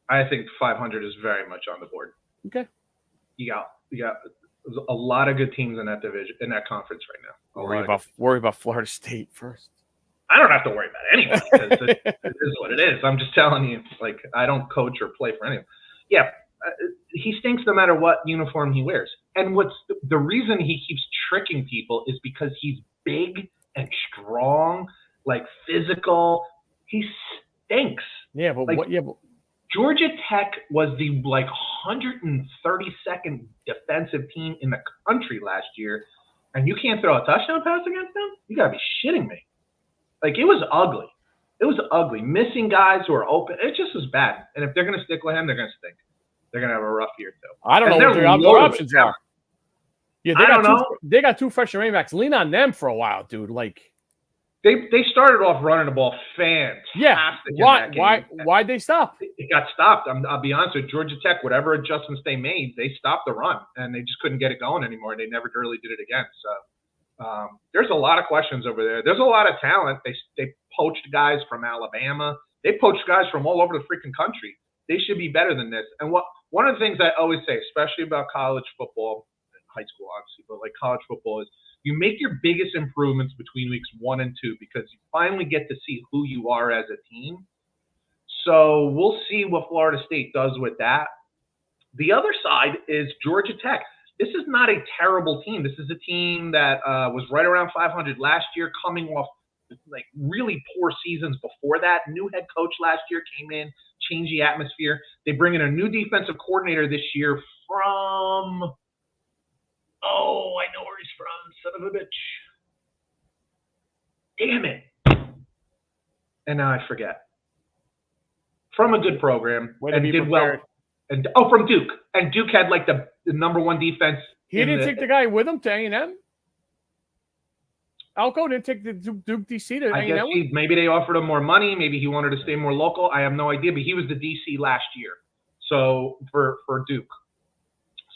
S2: I think 500 is very much on the board.
S1: Okay.
S2: You got a lot of good teams in that division, in that conference right now.
S1: Worry about Florida State first.
S2: I don't have to worry about anyone because it is what it is. I'm just telling you, like, I don't coach or play for anyone. Yeah, he stinks no matter what uniform he wears. And what's the reason he keeps tricking people is because he's big and strong, like physical. He stinks.
S1: Yeah, but
S2: Georgia Tech was the 132nd defensive team in the country last year, and you can't throw a touchdown pass against them? You gotta be shitting me. Like, it was ugly. It was ugly. Missing guys who are open. It just was bad. And if they're gonna stick with him, they're gonna stink. They're gonna have a rough year too.
S1: I don't know what their options are. Yeah, they got two freshman running backs. Lean on them for a while, dude. Like,
S2: they started off running the ball fantastic.
S1: Yeah. Why'd they stop?
S2: It got stopped. I'll be honest with Georgia Tech. Whatever adjustments they made, they stopped the run, and they just couldn't get it going anymore. They never really did it again. So there's a lot of questions over there. There's a lot of talent. They poached guys from Alabama. They poached guys from all over the freaking country. They should be better than this. And one of the things I always say, especially about college football, high school obviously, but like college football, is you make your biggest improvements between weeks 1 and 2 because you finally get to see who you are as a team. So we'll see what Florida State does with that. The other side is Georgia Tech. This is not a terrible team. This is a team that was right around 500 last year, coming off like really poor seasons before that. New head coach last year came in, changed the atmosphere. They bring in a new defensive coordinator this year from – I know where he's from, son of a bitch. Damn it. And now I forget. From a good program and did well. And from Duke. And Duke had like the number 1 defense.
S1: He didn't take the guy with him to A&M? Alco didn't take the Duke DC to A&M?
S2: I guess maybe they offered him more money. Maybe he wanted to stay more local. I have no idea. But he was the DC last year. So for Duke.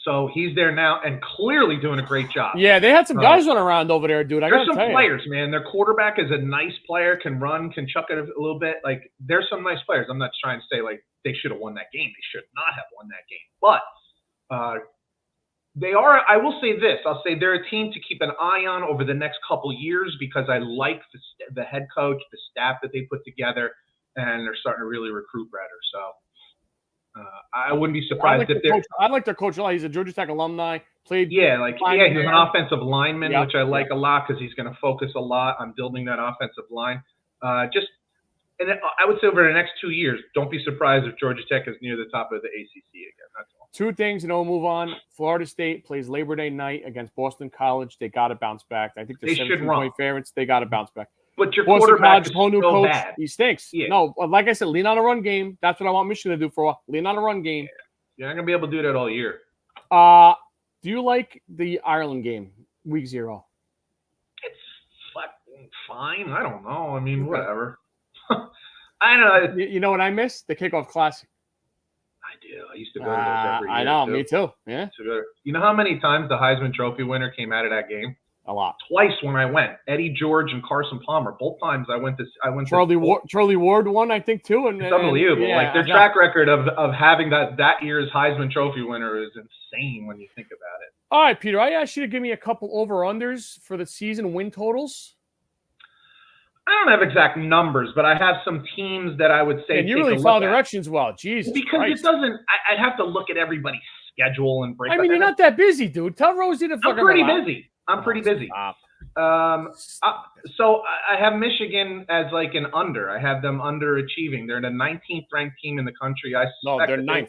S2: So he's there now and clearly doing a great job.
S1: Yeah, they had some guys running around over there, dude.
S2: There's some players, man. Their quarterback is a nice player, can run, can chuck it a little bit. Like, there's some nice players. I'm not trying to say, like, they should have won that game. They should not have won that game. But they are – I will say this. I'll say they're a team to keep an eye on over the next couple years because I like the head coach, the staff that they put together, and they're starting to really recruit better. So – I wouldn't be surprised if they're.
S1: I like their coach a lot. He's a Georgia Tech alumni. Played.
S2: He's an offensive lineman, which I like a lot because he's going to focus a lot on building that offensive line. And I would say over the next 2 years, don't be surprised if Georgia Tech is near the top of the ACC again. That's all.
S1: 2 things, and then we'll move on. Florida State plays Labor Day night against Boston College. They got to bounce back. I think they're 17-point favorites. They got to bounce back.
S2: But your quarterback is
S1: whole new coach.
S2: Bad.
S1: He stinks. Yeah. No, like I said, lean on a run game. That's what I want Michigan to do for a while. Lean on a run game.
S2: Yeah. You're not going to be able to do that all year.
S1: Do you like the Ireland game, week 0?
S2: It's fucking fine. I don't know. I mean, whatever. I know.
S1: You know what I miss? The Kickoff Classic.
S2: I do. I used to go to those every year.
S1: I know. Me too. Yeah.
S2: You know how many times the Heisman Trophy winner came out of that game?
S1: A lot.
S2: Twice when I went. Eddie George and Carson Palmer. Both times I went.
S1: Charlie Ward won, I think, too.
S2: It's unbelievable.
S1: Yeah,
S2: like their track record of having that year's Heisman Trophy winner is insane when you think about it.
S1: All right, Peter. I asked you to give me a couple over-unders for the season win totals.
S2: I don't have exact numbers, but I have some teams that I would say.
S1: And you really follow directions well. Jesus
S2: Because
S1: Christ.
S2: It doesn't – I'd have to look at everybody's schedule and break
S1: I mean, you're not that busy, dude. Tell Rosie to fucking
S2: I'm pretty busy. So I have Michigan as like an under. I have them underachieving. They're the 19th ranked team in the country.
S1: No, they're 9th.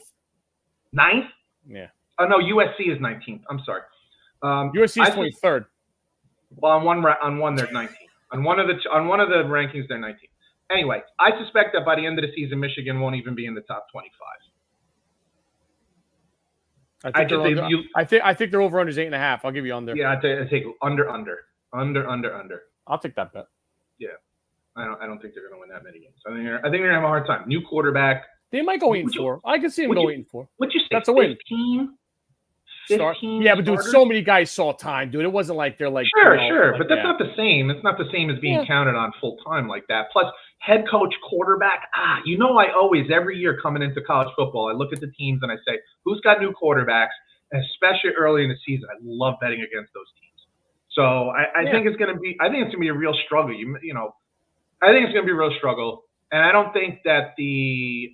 S2: 9th?
S1: Yeah.
S2: Oh, no, USC is 19th. I'm sorry.
S1: USC's 23rd.
S2: Well, on one they're 19th. On one of the rankings they're 19th. Anyway, I suspect that by the end of the season, Michigan won't even be in the top 25.
S1: I think their over under is 8.5. I'll give you under.
S2: Yeah, I take under.
S1: I'll take that bet.
S2: Yeah, I don't think they're going to win that many games. I think they're going to have a hard time. New quarterback.
S1: They might go 8-4. I can see them go 8-4.
S2: What'd you say?
S1: That's a win.
S2: 15
S1: yeah, but dude, so many guys saw time, dude. It wasn't like they're like
S2: sure, but that's not the same. It's not the same as being counted on full time like that. Plus, head coach, quarterback. I always every year coming into college football, I look at the teams and I say, who's got new quarterbacks? And especially early in the season, I love betting against those teams. So I think it's going to be. I think it's going to be a real struggle. I think it's going to be a real struggle, and I don't think that the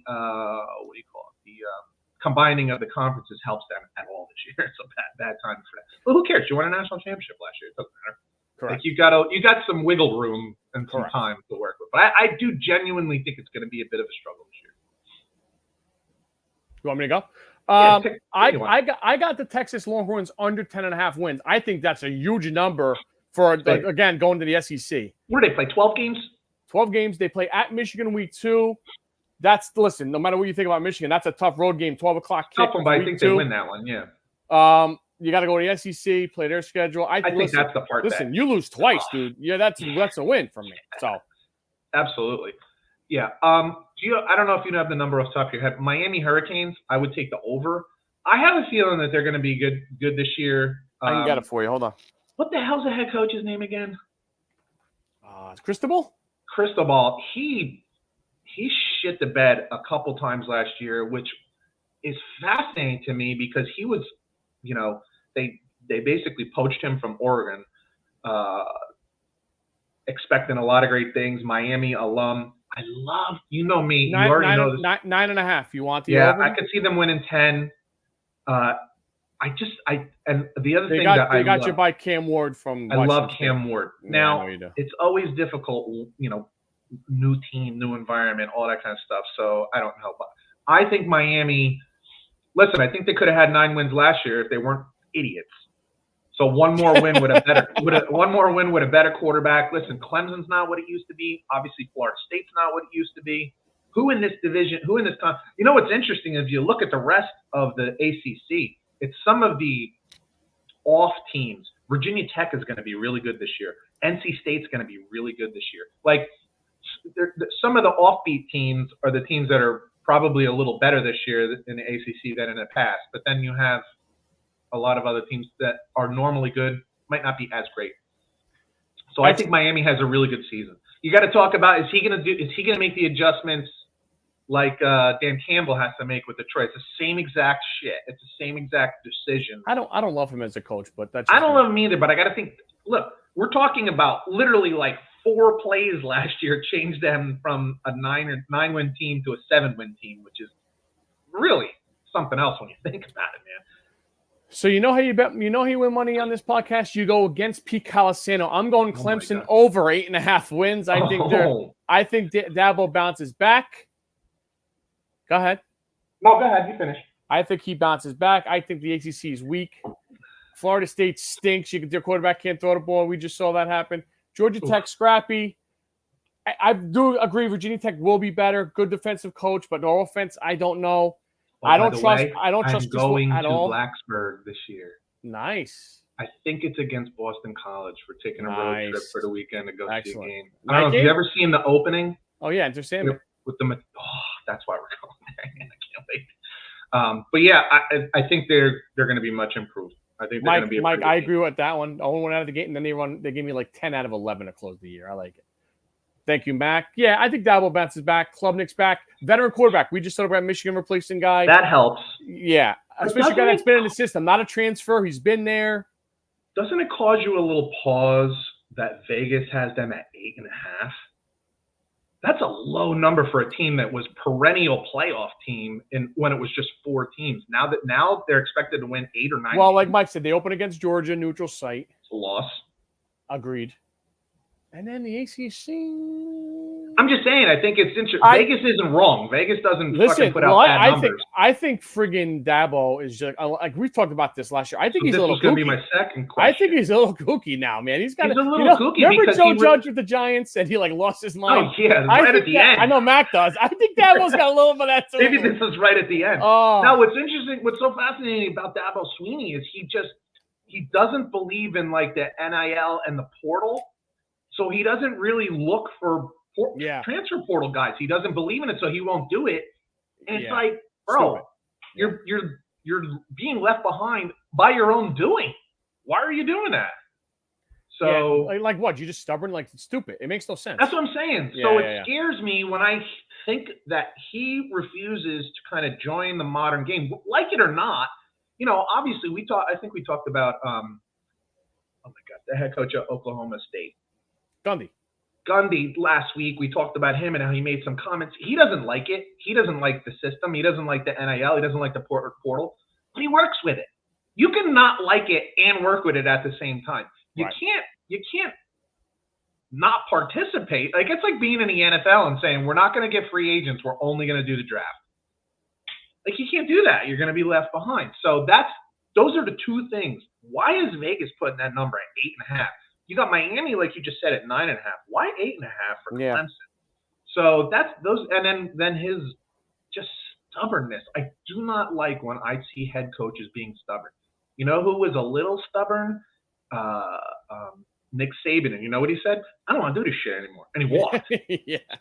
S2: combining of the conferences helps them at all this year. It's a bad time for that. But who cares? You won a national championship last year. It doesn't matter.
S1: Correct.
S2: Like you got some wiggle room and some time to work with. But I do genuinely think it's going to be a bit of a struggle this year.
S1: You want me to go? I got the Texas Longhorns under 10.5 wins. I think that's a huge number for again going to the SEC.
S2: What do they play? 12 games?
S1: 12 games. They play at Michigan week 2. Listen, no matter what you think about Michigan, that's a tough road game, 12 o'clock kick.
S2: Tough one, but I think they win that one, yeah.
S1: You got to go to the SEC, play their schedule. I think
S2: that's the part.
S1: Listen, you lose twice, dude. Yeah, that's a win for me. So,
S2: absolutely, yeah. I don't know if you have the number off the top of your head. Miami Hurricanes, I would take the over. I have a feeling that they're going to be good this year.
S1: I can get it for you. Hold on.
S2: What the hell's the head coach's name again?
S1: Cristobal.
S2: Cristobal. He shit the bed a couple times last year, which is fascinating to me because he was, they basically poached him from Oregon, expecting a lot of great things. Miami alum. I love, me. You already know this.
S1: 9.5. You want the
S2: over?
S1: over?
S2: I could see them winning 10. And the other thing
S1: they got you by Cam Ward from.
S2: I love Cam Ward. Now it's always difficult, new team, new environment, all that kind of stuff. So I don't know, but I think Miami. Listen, I think they could have had 9 wins last year if they weren't idiots. So one more win with a better quarterback. Listen, Clemson's not what it used to be. Obviously, Florida State's not what it used to be. Who in this division? What's interesting is you look at the rest of the ACC. It's some of the off teams. Virginia Tech is going to be really good this year. NC State's going to be really good this year. Like some of the offbeat teams are the teams that are probably a little better this year in the ACC than in the past. But then you have a lot of other teams that are normally good, might not be as great. So I think Miami has a really good season. You got to talk about is he going to make the adjustments like Dan Campbell has to make with Detroit? It's the same exact shit. It's the same exact decision.
S1: I don't love him as a coach, but
S2: I don't love him either. But I got to think. Look, we're talking about literally like 4 plays last year changed them from a 9-win team to a 7-win team, which is really something else when you think about it, man.
S1: So you know how you bet? You know how you win money on this podcast? You go against Pete Calisano. I'm going Clemson over 8.5 wins. I think Dabo bounces back. Go ahead.
S2: No, go ahead. You finish.
S1: I think he bounces back. I think the ACC is weak. Florida State stinks. Their quarterback can't throw the ball. We just saw that happen. Georgia Tech scrappy. I do agree. Virginia Tech will be better. Good defensive coach, but no offense, I don't know. I don't trust this one at all.
S2: I'm going to Blacksburg this year.
S1: Nice.
S2: I think it's against Boston College. We're taking a road trip for the weekend to go see a game. I don't know if you've ever seen the opening.
S1: Oh yeah, understand me.
S2: With the that's why we're going there. I can't wait. But yeah, I think they're going to be much improved. I think they're going to be.
S1: Mike, I agree with that one. The only one out of the gate, and then they gave me like 10 out of 11 to close the year. I like it. Thank you, Mac. Yeah, I think Dabo bounces back. Klubnik's back. Veteran quarterback. We just talked about Michigan replacing guy.
S2: That helps.
S1: Yeah, especially a guy that's been in the system. Not a transfer. He's been there.
S2: Doesn't it cause you a little pause that Vegas has them at 8.5? That's a low number for a team that was perennial playoff team when it was just 4 teams. Now they're expected to win 8 or 9.
S1: Well, like Mike said, they open against Georgia, neutral site.
S2: It's a loss.
S1: Agreed. And then the ACC.
S2: I'm just saying, I think it's interesting. Vegas isn't wrong. Vegas doesn't fucking put out bad numbers.
S1: I think friggin' Dabo is just like we talked about this last year. I think he's a little kooky.
S2: This is going to be my second question.
S1: I think he's a little kooky now, man. He's a
S2: little kooky.
S1: Remember Joe Judge with the Giants and he like lost his mind?
S2: Oh yeah, right at the end.
S1: I know Mac does. I think Dabo's got a little bit of that too.
S2: Maybe this is right at the end. Now, what's interesting, what's so fascinating about Dabo Swinney is he doesn't believe in like the NIL and the portal, so he doesn't really look for transfer portal guys. He doesn't believe in it, so he won't do it. And it's like, bro, you're being left behind by your own doing. Why are you doing that? So
S1: like what? You just stubborn? Like it's stupid. It makes no sense.
S2: That's what I'm saying. So it scares me when I think that he refuses to kind of join the modern game, like it or not. You know, obviously I think we talked about the head coach of Oklahoma State, Gundy last week. We talked about him and how he made some comments. He doesn't like it. He doesn't like the system. He doesn't like the NIL. He doesn't like the portal, but he works with it. You can not like it and work with it at the same time. You can't not participate. Like it's like being in the NFL and saying we're not going to get free agents. We're only going to do the draft. Like you can't do that. You're going to be left behind. So those are the two things. Why is Vegas putting that number at 8.5? You got Miami, like you just said, at 9.5. Why 8.5 for Clemson? So that's those, and then his just stubbornness. I do not like when I see head coaches being stubborn. You know who was a little stubborn? Nick Saban. And you know what he said? I don't want to do this shit anymore. And he walked.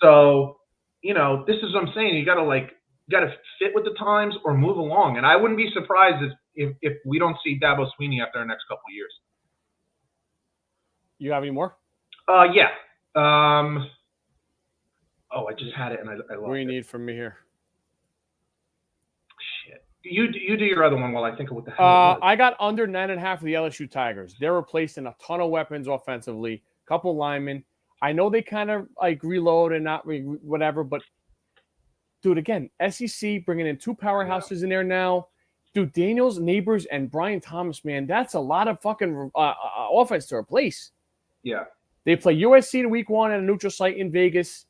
S2: So, you know, this is what I'm saying. You got to fit with the times or move along. And I wouldn't be surprised if we don't see Dabo Swinney after the next couple of years.
S1: You have any more?
S2: Yeah. I just had it and I lost it.
S1: What do you need from me here?
S2: Shit. You do your other one while I think of what the hell it was.
S1: I got under 9.5 of the LSU Tigers. They're replacing a ton of weapons offensively, couple linemen. I know they kind of like reload and not whatever, but dude, again, SEC bringing in two powerhouses in there now. Dude, Daniels, Neighbors, and Brian Thomas, man, that's a lot of fucking offense to replace.
S2: Yeah.
S1: They play USC in week 1 at a neutral site in Vegas.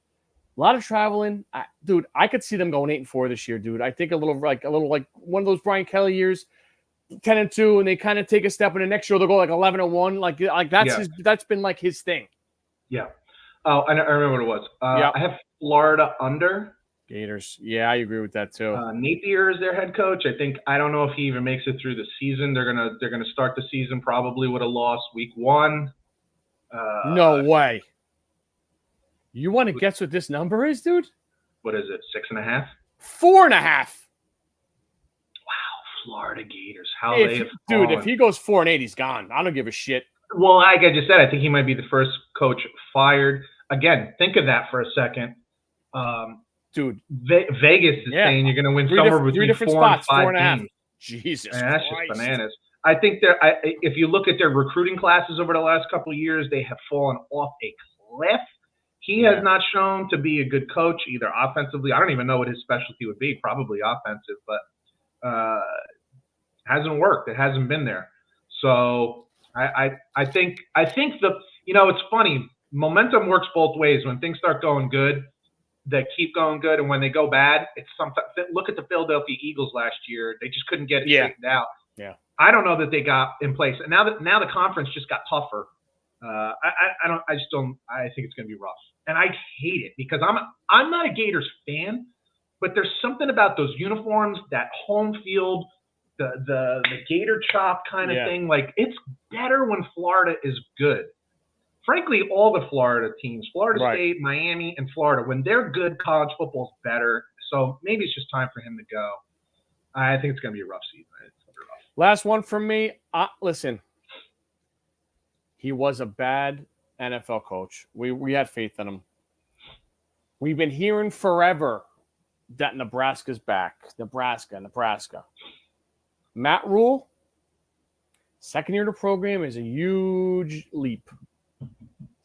S1: A lot of traveling. Dude, I could see them going 8-4 this year, dude. I think a little like one of those Brian Kelly years, 10-2, and they kind of take a step, and the next year they'll go like 11-1. Like that's been like his thing.
S2: Yeah. Oh, I remember what it was. I have Florida under.
S1: Gators. Yeah, I agree with that too.
S2: Napier is their head coach. I don't know if he even makes it through the season. They're gonna start the season probably with a loss week 1.
S1: No way. You want to guess what this number is, dude?
S2: What is it? 6.5?
S1: 4.5.
S2: Wow, Florida Gators.
S1: If he goes 4-8, he's gone. I don't give a shit.
S2: Well, like I just said, I think he might be the first coach fired. Again, think of that for a second.
S1: Dude,
S2: Vegas is saying you're going to win somewhere between 4 and 5 games.
S1: Jesus Christ.
S2: That's just bananas. I think if you look at their recruiting classes over the last couple of years, they have fallen off a cliff. He has not shown to be a good coach either offensively. I don't even know what his specialty would be. Probably offensive, but hasn't worked. It hasn't been there. So I think it's funny. Momentum works both ways. When things start going good, they keep going good, and when they go bad, it's sometimes. Look at the Philadelphia Eagles last year; they just couldn't get it straightened out.
S1: Yeah,
S2: I don't know that they got in place, and now the conference just got tougher. I think it's going to be rough, and I hate it because I'm not a Gators fan, but there's something about those uniforms, that home field, the Gator chop kind of thing. Like it's better when Florida is good. Frankly, all the Florida teams, Florida State, Miami, and Florida, when they're good, college football is better. So maybe it's just time for him to go. I think it's going to be a rough season.
S1: Last one from me. Listen, he was a bad NFL coach. We had faith in him. We've been hearing forever that Nebraska's back. Nebraska. Matt Rule, second year of the program is a huge leap.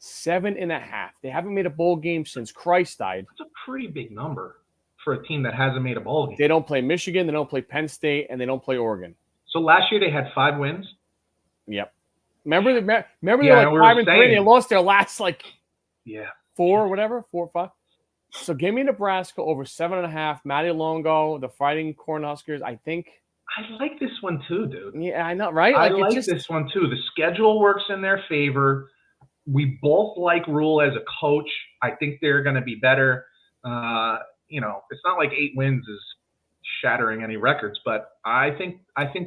S1: 7.5. They haven't made a bowl game since Christ died.
S2: That's a pretty big number for a team that hasn't made a bowl game.
S1: They don't play Michigan, they don't play Penn State, and they don't play Oregon.
S2: So last year they had 5 wins.
S1: Yep. Remember they were like 5-3. They lost their last
S2: Yeah.
S1: 4, whatever, 4 or 5. So give me Nebraska over 7.5. Matty Longo, the Fighting Cornhuskers. I think.
S2: I like this one too, dude.
S1: Yeah, I know, right?
S2: I like this one too. The schedule works in their favor. We both like Rule as a coach. I think they're going to be better. It's not like 8 wins is shattering any records, but I think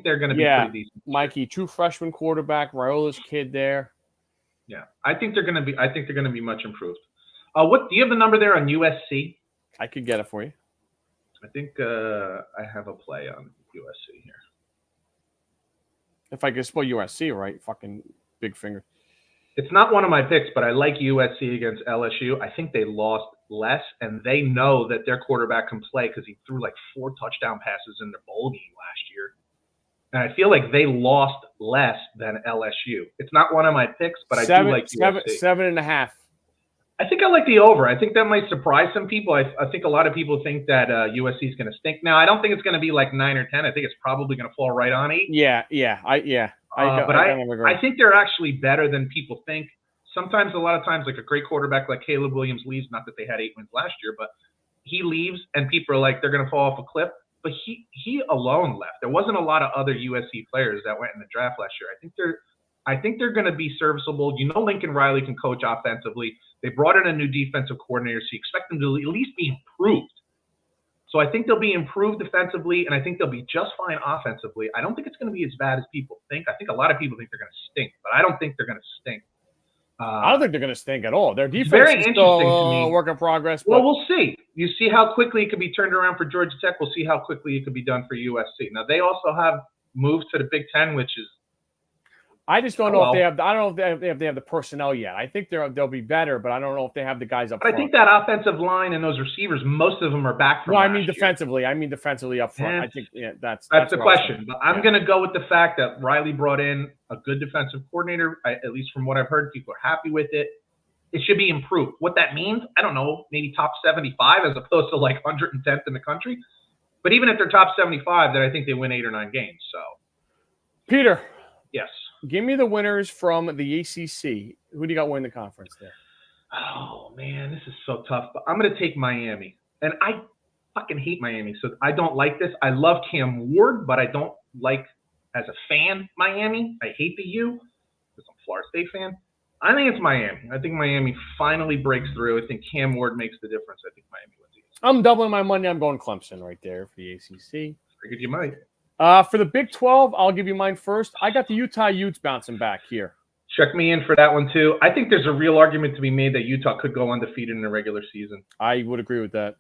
S2: they're going to be pretty decent.
S1: Mikey, true freshman quarterback, Raiola's kid there.
S2: Yeah, I think they're going to be much improved. What do you have the number there on USC?
S1: I could get it for you.
S2: I think I have a play on USC here.
S1: If I could spell USC right, fucking big finger.
S2: It's not one of my picks, but I like USC against LSU. I think they lost less, and they know that their quarterback can play because he threw like 4 touchdown passes in their bowl game last year. And I feel like they lost less than LSU. It's not one of my picks, but I do like USC.
S1: 7.5.
S2: I think I like the over. I think that might surprise some people. I think a lot of people think that USC is going to stink. Now, I don't think it's going to be like 9 or 10. I think it's probably going to fall right on 8. I think they're actually better than people think. Sometimes, a lot of times, like a great quarterback like Caleb Williams leaves. Not that they had 8 wins last year, but he leaves, and people are like, they're going to fall off a cliff. But he alone left. There wasn't a lot of other USC players that went in the draft last year. I think they're going to be serviceable. Lincoln Riley can coach offensively. They brought in a new defensive coordinator, so you expect them to at least be improved. So I think they'll be improved defensively, and I think they'll be just fine offensively. I don't think it's going to be as bad as people think. I think a lot of people think they're going to stink, but I don't think they're going to stink.
S1: I don't think they're going to stink at all. Their defense
S2: very
S1: is
S2: still
S1: a work in progress.
S2: Well, we'll see. You see how quickly it could be turned around for Georgia Tech. We'll see how quickly it could be done for USC. Now, they also have moved to the Big Ten, which is
S1: I just don't know if they have. I don't know if they have the personnel yet. I think they'll be better, but I don't know if they have the guys up front.
S2: I think that offensive line and those receivers, most of them are back from.
S1: No, I mean defensively. I mean defensively up front. I think that's
S2: the question. But I'm going to go with the fact that Riley brought in a good defensive coordinator. At least from what I've heard, people are happy with it. It should be improved. What that means, I don't know. Maybe top 75 as opposed to like 110th in the country. But even if they're top 75, then I think they win 8 or 9 games. So,
S1: Peter.
S2: Yes.
S1: Give me the winners from the ACC. Who do you got winning the conference there?
S2: Oh, man, this is so tough. But I'm going to take Miami. And I fucking hate Miami, so I don't like this. I love Cam Ward, but I don't like, as a fan, Miami. I hate the U because I'm a Florida State fan. I think it's Miami. I think Miami finally breaks through. I think Cam Ward makes the difference. I think Miami wins the ACC.
S1: I'm doubling my money. I'm going Clemson right there for the ACC.
S2: Figured you might.
S1: For the Big 12, I'll give you mine first. I got the Utah Utes bouncing back here.
S2: Check me in for that one, too. I think there's a real argument to be made that Utah could go undefeated in the regular season.
S1: I would agree with that.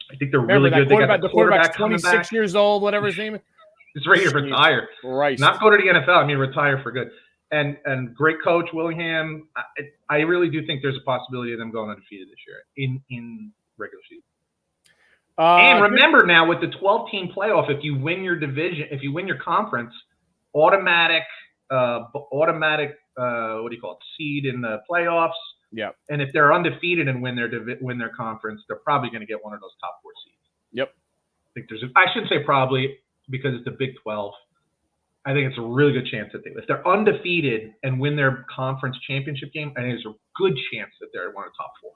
S2: I think they're really good. They got
S1: the quarterback's 26 years old, whatever his name is.
S2: He's ready to retire.
S1: Right.
S2: Not go to the NFL. I mean, retire for good. And great coach, Willingham. I really do think there's a possibility of them going undefeated this year in regular season. And remember now, with the 12-team playoff, if you win your division, if you win your conference, automatic, what do you call it, seed in the playoffs.
S1: Yeah.
S2: And if they're undefeated and win their conference, they're probably going to get one of those top 4 seeds.
S1: Yep.
S2: I shouldn't say probably because it's the Big 12. I think it's a really good chance that if they're undefeated and win their conference championship game, I think there's a good chance that they're one of the top 4.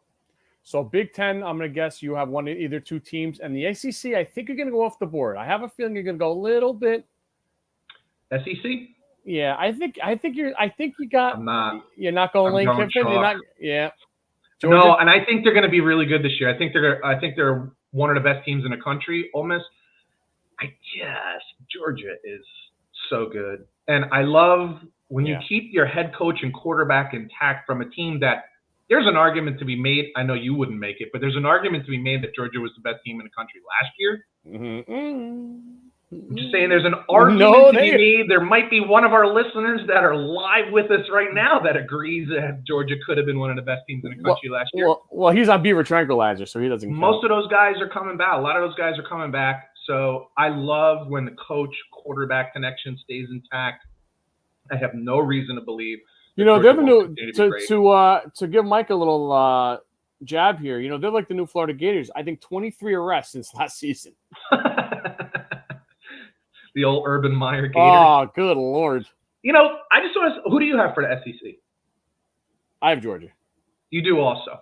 S1: So Big Ten, I'm going to guess you have either 2 teams, and the ACC, I think you're going to go off the board. I have a feeling you're going to go a little bit.
S2: SEC?
S1: Yeah, I think you got.
S2: I'm not.
S1: You're not going Lane Kiffin.
S2: Chalk.
S1: You're not. Yeah. Georgia?
S2: No, and I think they're going to be really good this year. I think they're one of the best teams in the country. Ole Miss. Georgia is so good, and I love when you keep your head coach and quarterback intact from a team that. There's an argument to be made. I know you wouldn't make it, but there's an argument to be made that Georgia was the best team in the country last year. I'm just saying there's an argument to be made. There might be one of our listeners that are live with us right now that agrees that Georgia could have been one of the best teams in the country last year.
S1: Well, he's on Beaver Tranquilizer, so he doesn't count.
S2: Most of those guys are coming back. A lot of those guys are coming back. So I love when the coach-quarterback connection stays intact. I have no reason to believe –
S1: the other new to give Mike a little jab here. They're like the new Florida Gators. I think 23 arrests since last season.
S2: The old Urban Meyer Gators.
S1: Oh, good Lord!
S2: I just want to. Who do you have for the SEC?
S1: I have Georgia.
S2: You do also.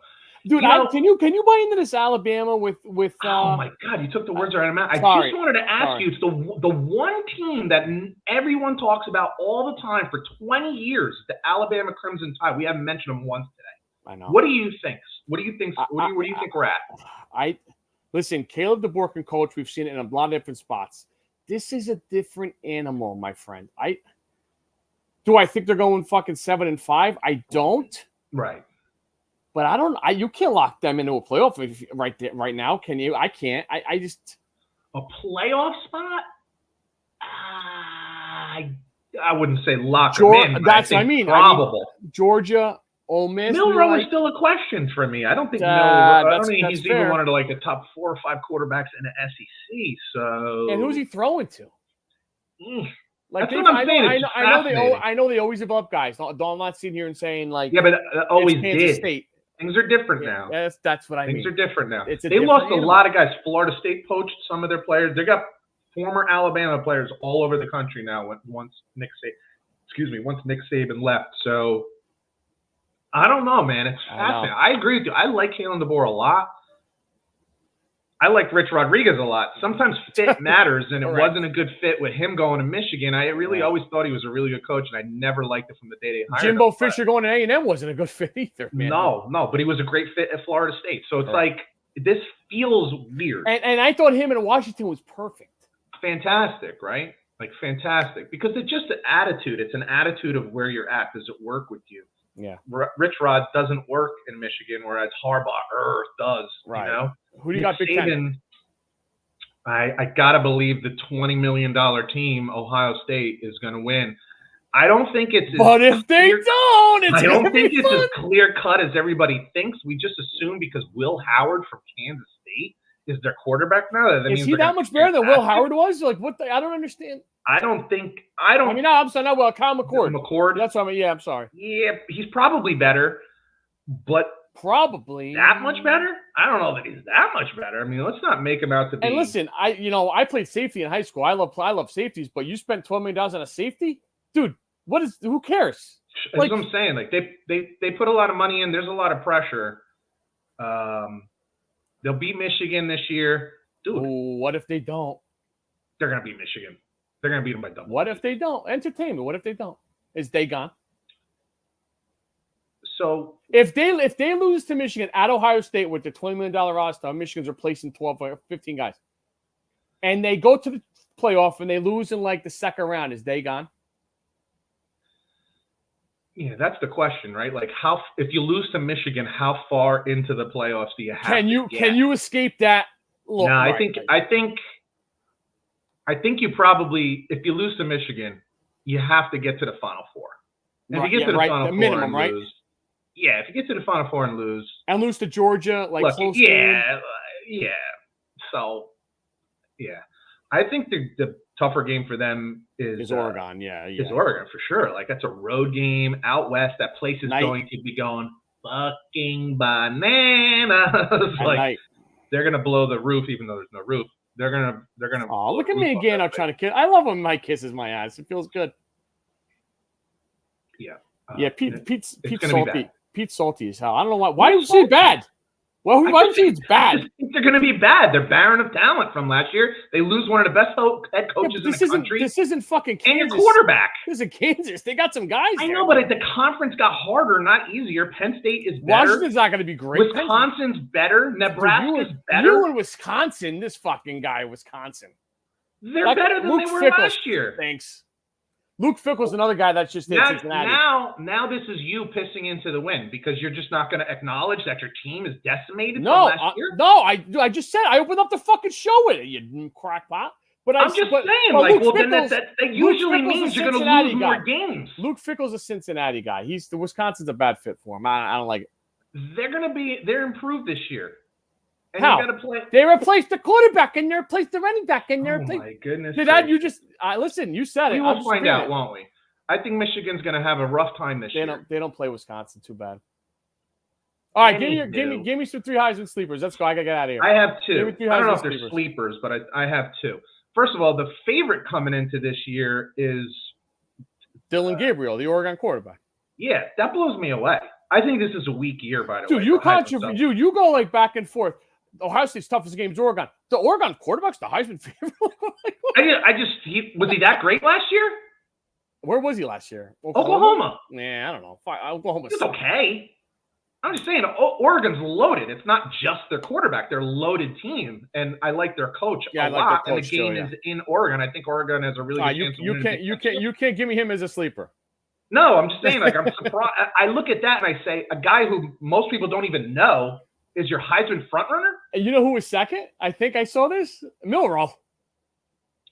S1: Dude, can you buy into this Alabama with
S2: oh my God, you took the words right out of my mouth. I just wanted to ask you, it's the one team that everyone talks about all the time for 20 years, the Alabama Crimson Tide. We haven't mentioned them once today.
S1: I know.
S2: What do you think? Where do you think we're at?
S1: Listen, Caleb DeBoer coach, we've seen it in a lot of different spots. This is a different animal, my friend. Do I think they're going fucking 7-5? I don't.
S2: Right.
S1: But I don't. You can't lock them into a playoff right now, can you? I can't. I just
S2: a playoff spot. I wouldn't say lock them in.
S1: That's what I mean.
S2: Probable.
S1: Georgia, Ole Miss.
S2: Milroe is still a question for me. I don't think he's even one of the top 4 or 5 quarterbacks in the SEC. So,
S1: and who's he throwing to?
S2: That's what I'm saying.
S1: I know they always develop guys. I'm not sitting here and saying like
S2: but always did.
S1: State.
S2: Things are different now.
S1: That's what I mean.
S2: Things are different now. They lost a lot of guys. Florida State poached some of their players. They got former Alabama players all over the country now. Once Nick Saban left. So I don't know, man. It's fascinating. I agree with you. I like Kalen DeBoer a lot. I like Rich Rodriguez a lot. Sometimes fit matters, and it wasn't a good fit with him going to Michigan. I really always thought he was a really good coach, and I never liked it from the day they hired him.
S1: Jimbo Fisher going to A&M wasn't a good fit either, man.
S2: No, but he was a great fit at Florida State. So it's like this feels weird.
S1: And I thought him in Washington was perfect.
S2: Fantastic, right? Like fantastic. Because it's just an attitude. It's an attitude of where you're at. Does it work with you?
S1: Yeah.
S2: Rich Rod doesn't work in Michigan, whereas Harbaugh does.
S1: Right.
S2: You know?
S1: Who do you got Big Ten?
S2: I gotta believe the $20 million team, Ohio State, is going to win. I don't think it's.
S1: But if they don't,
S2: I don't think it's as clear cut as everybody thinks. We just assume because Will Howard from Kansas State is their quarterback now.
S1: Is he that much better than Will Howard was? Like what? I don't understand.
S2: I don't.
S1: I mean, no, I'm sorry. No, well, Kyle McCord.
S2: McCord.
S1: That's what I mean. Yeah, I'm sorry.
S2: Yeah, he's probably better, but
S1: probably
S2: that much better. I don't know that he's that much better. I mean, let's not make him out to be.
S1: And listen, I played safety in high school. I love safeties, but you spent $12 million on a safety, dude. Who cares?
S2: That's what I'm saying. Like they put a lot of money in. There's a lot of pressure. They'll beat Michigan this year, dude.
S1: Ooh, what if they don't?
S2: They're gonna beat Michigan. They're gonna beat them by double.
S1: What if they don't? Entertainment. What if they don't? Is they gone?
S2: So
S1: if they lose to Michigan at Ohio State with the $20 million roster, Michigan's replacing 12 or 15 guys, and they go to the playoff and they lose in like the second round, is they gone?
S2: Yeah, that's the question, right? Like, if you lose to Michigan, how far into the playoffs do you have? Can
S1: you escape that?
S2: No, I think you probably, if you lose to Michigan, you have to get to the Final Four. And if you get to the Final Four minimum, and
S1: right?
S2: lose, if you get to the Final Four and lose
S1: to Georgia, close game.
S2: So, I think the tougher game for them is
S1: Oregon.
S2: Is Oregon for sure. Like that's a road game out west. That place is going to be going fucking bananas. They're gonna blow the roof, even though there's no roof. They're gonna.
S1: Oh, look at me again! I'm trying to kiss. I love when Mike kisses my ass. It feels good.
S2: Yeah.
S1: Pete's salty. Pete's salty as hell. I don't know why. Why do you say bad? Well, why do you say it's bad?
S2: I think they're going to be bad. They're barren of talent from last year. They lose one of the best head coaches in the country.
S1: This isn't fucking Kansas.
S2: And your quarterback.
S1: This is Kansas. They got some guys
S2: I know, but the conference got harder, not easier. Penn State is better.
S1: Washington's not going to be great.
S2: Wisconsin's better. Nebraska's better.
S1: You and Wisconsin, this fucking guy, Wisconsin.
S2: They're better than they were last year.
S1: Thanks. Luke Fickle's another guy that's just in Cincinnati.
S2: Now this is you pissing into the wind because you're just not going to acknowledge that your team is decimated from last year?
S1: No, I just said I opened up the fucking show with it, you crackpot. But
S2: I'm just saying, then that usually means you're going to lose more games.
S1: Luke Fickle's a Cincinnati guy. The Wisconsin's a bad fit for him. I don't like it.
S2: They're improved this year. And
S1: how?
S2: You gotta play.
S1: They replaced the quarterback and they replaced the running back and they replaced.
S2: Oh my goodness!
S1: You just listen. You said it.
S2: We will find out, won't we? I think Michigan's going to have a rough time this year.
S1: They don't play Wisconsin too bad. All right, give me some 3 Heisman sleepers. Let's go. I gotta get out of here.
S2: I have 2. I don't know if they're sleepers, but I have 2. First of all, the favorite coming into this year is
S1: Dylan Gabriel, the Oregon quarterback.
S2: Yeah, that blows me away. I think this is a weak year, by the way.
S1: Dude, you go like back and forth. Ohio State's toughest game is Oregon. The Oregon quarterback's the Heisman favorite.
S2: Was he that great last year?
S1: Where was he last year?
S2: Oklahoma.
S1: Yeah, I don't know. Oklahoma.
S2: It's okay. I'm just saying, Oregon's loaded. It's not just their quarterback; they're a loaded team, and I like their coach a lot. And the game is in Oregon. I think Oregon has a really good chance.
S1: You can't give me him as a sleeper.
S2: No, I'm just saying, like, I'm surprised. I look at that and I say, a guy who most people don't even know is your Heisman frontrunner.
S1: And you know who was second? I think I saw this. Milroe.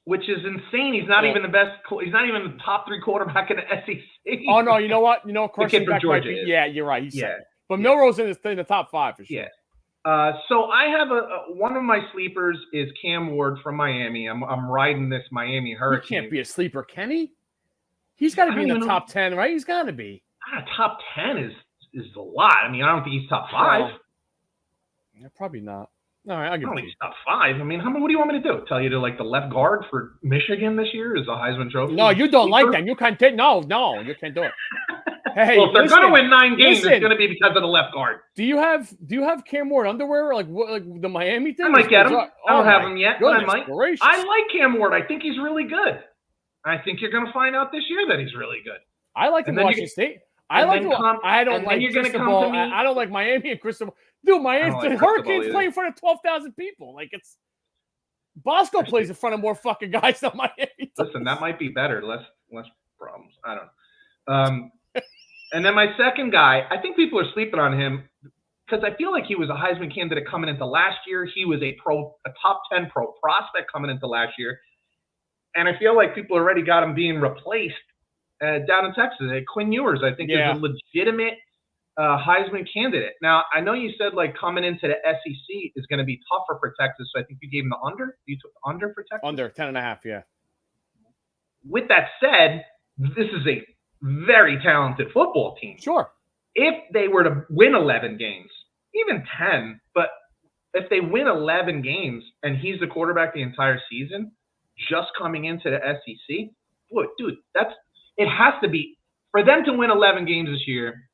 S2: Which is insane. He's not even the best. He's not even the top 3 quarterback in the SEC.
S1: Oh no, you know what?
S2: Carson Beck might be.
S1: Yeah, you're right. He's second. But Milroe's in the top 5 for sure.
S2: Yeah. So I have one of my sleepers is Cam Ward from Miami. I'm riding this Miami Hurricane.
S1: He can't be a sleeper, can he? He's got to be in the top 10, right? He's got to be.
S2: Top 10 is a lot. I mean, I don't think he's top 5.
S1: Yeah, probably not. All right, I'll give it to you.
S2: He's top 5. I mean, what do you want me to do? Tell you to like the left guard for Michigan this year is a Heisman Trophy?
S1: No, you don't like that. You can't take. No, you can't do it. Hey,
S2: well, if they're going to win 9 games, it's going to be because of the left guard.
S1: Do you have Cam Ward underwear like the Miami thing?
S2: I might get him. I don't have him yet, but I might.
S1: Gracious.
S2: I like Cam Ward. I think he's really good. I think you're going to find out this year that he's really good.
S1: I like him Washington State. I don't like Miami and Cristobal. Dude, the Hurricanes play in front of 12,000 people. Like it's Bosco plays in front of more fucking guys than Miami.
S2: Listen, that might be better. Less problems. I don't know. And then my second guy, I think people are sleeping on him because I feel like he was a Heisman candidate coming into last year. He was a top 10 pro prospect coming into last year. And I feel like people already got him being replaced down in Texas. Quinn Ewers, I think, is a legitimate Heisman candidate. Now, I know you said like coming into the SEC is going to be tougher for Texas, so I think you gave him the under. You took the under for Texas?
S1: Under, 10.5, yeah.
S2: With that said, this is a very talented football team.
S1: Sure.
S2: If they were to win 11 games, even 10, but if they win 11 games and he's the quarterback the entire season, just coming into the SEC, boy, dude, it has to be for them to win 11 games this year.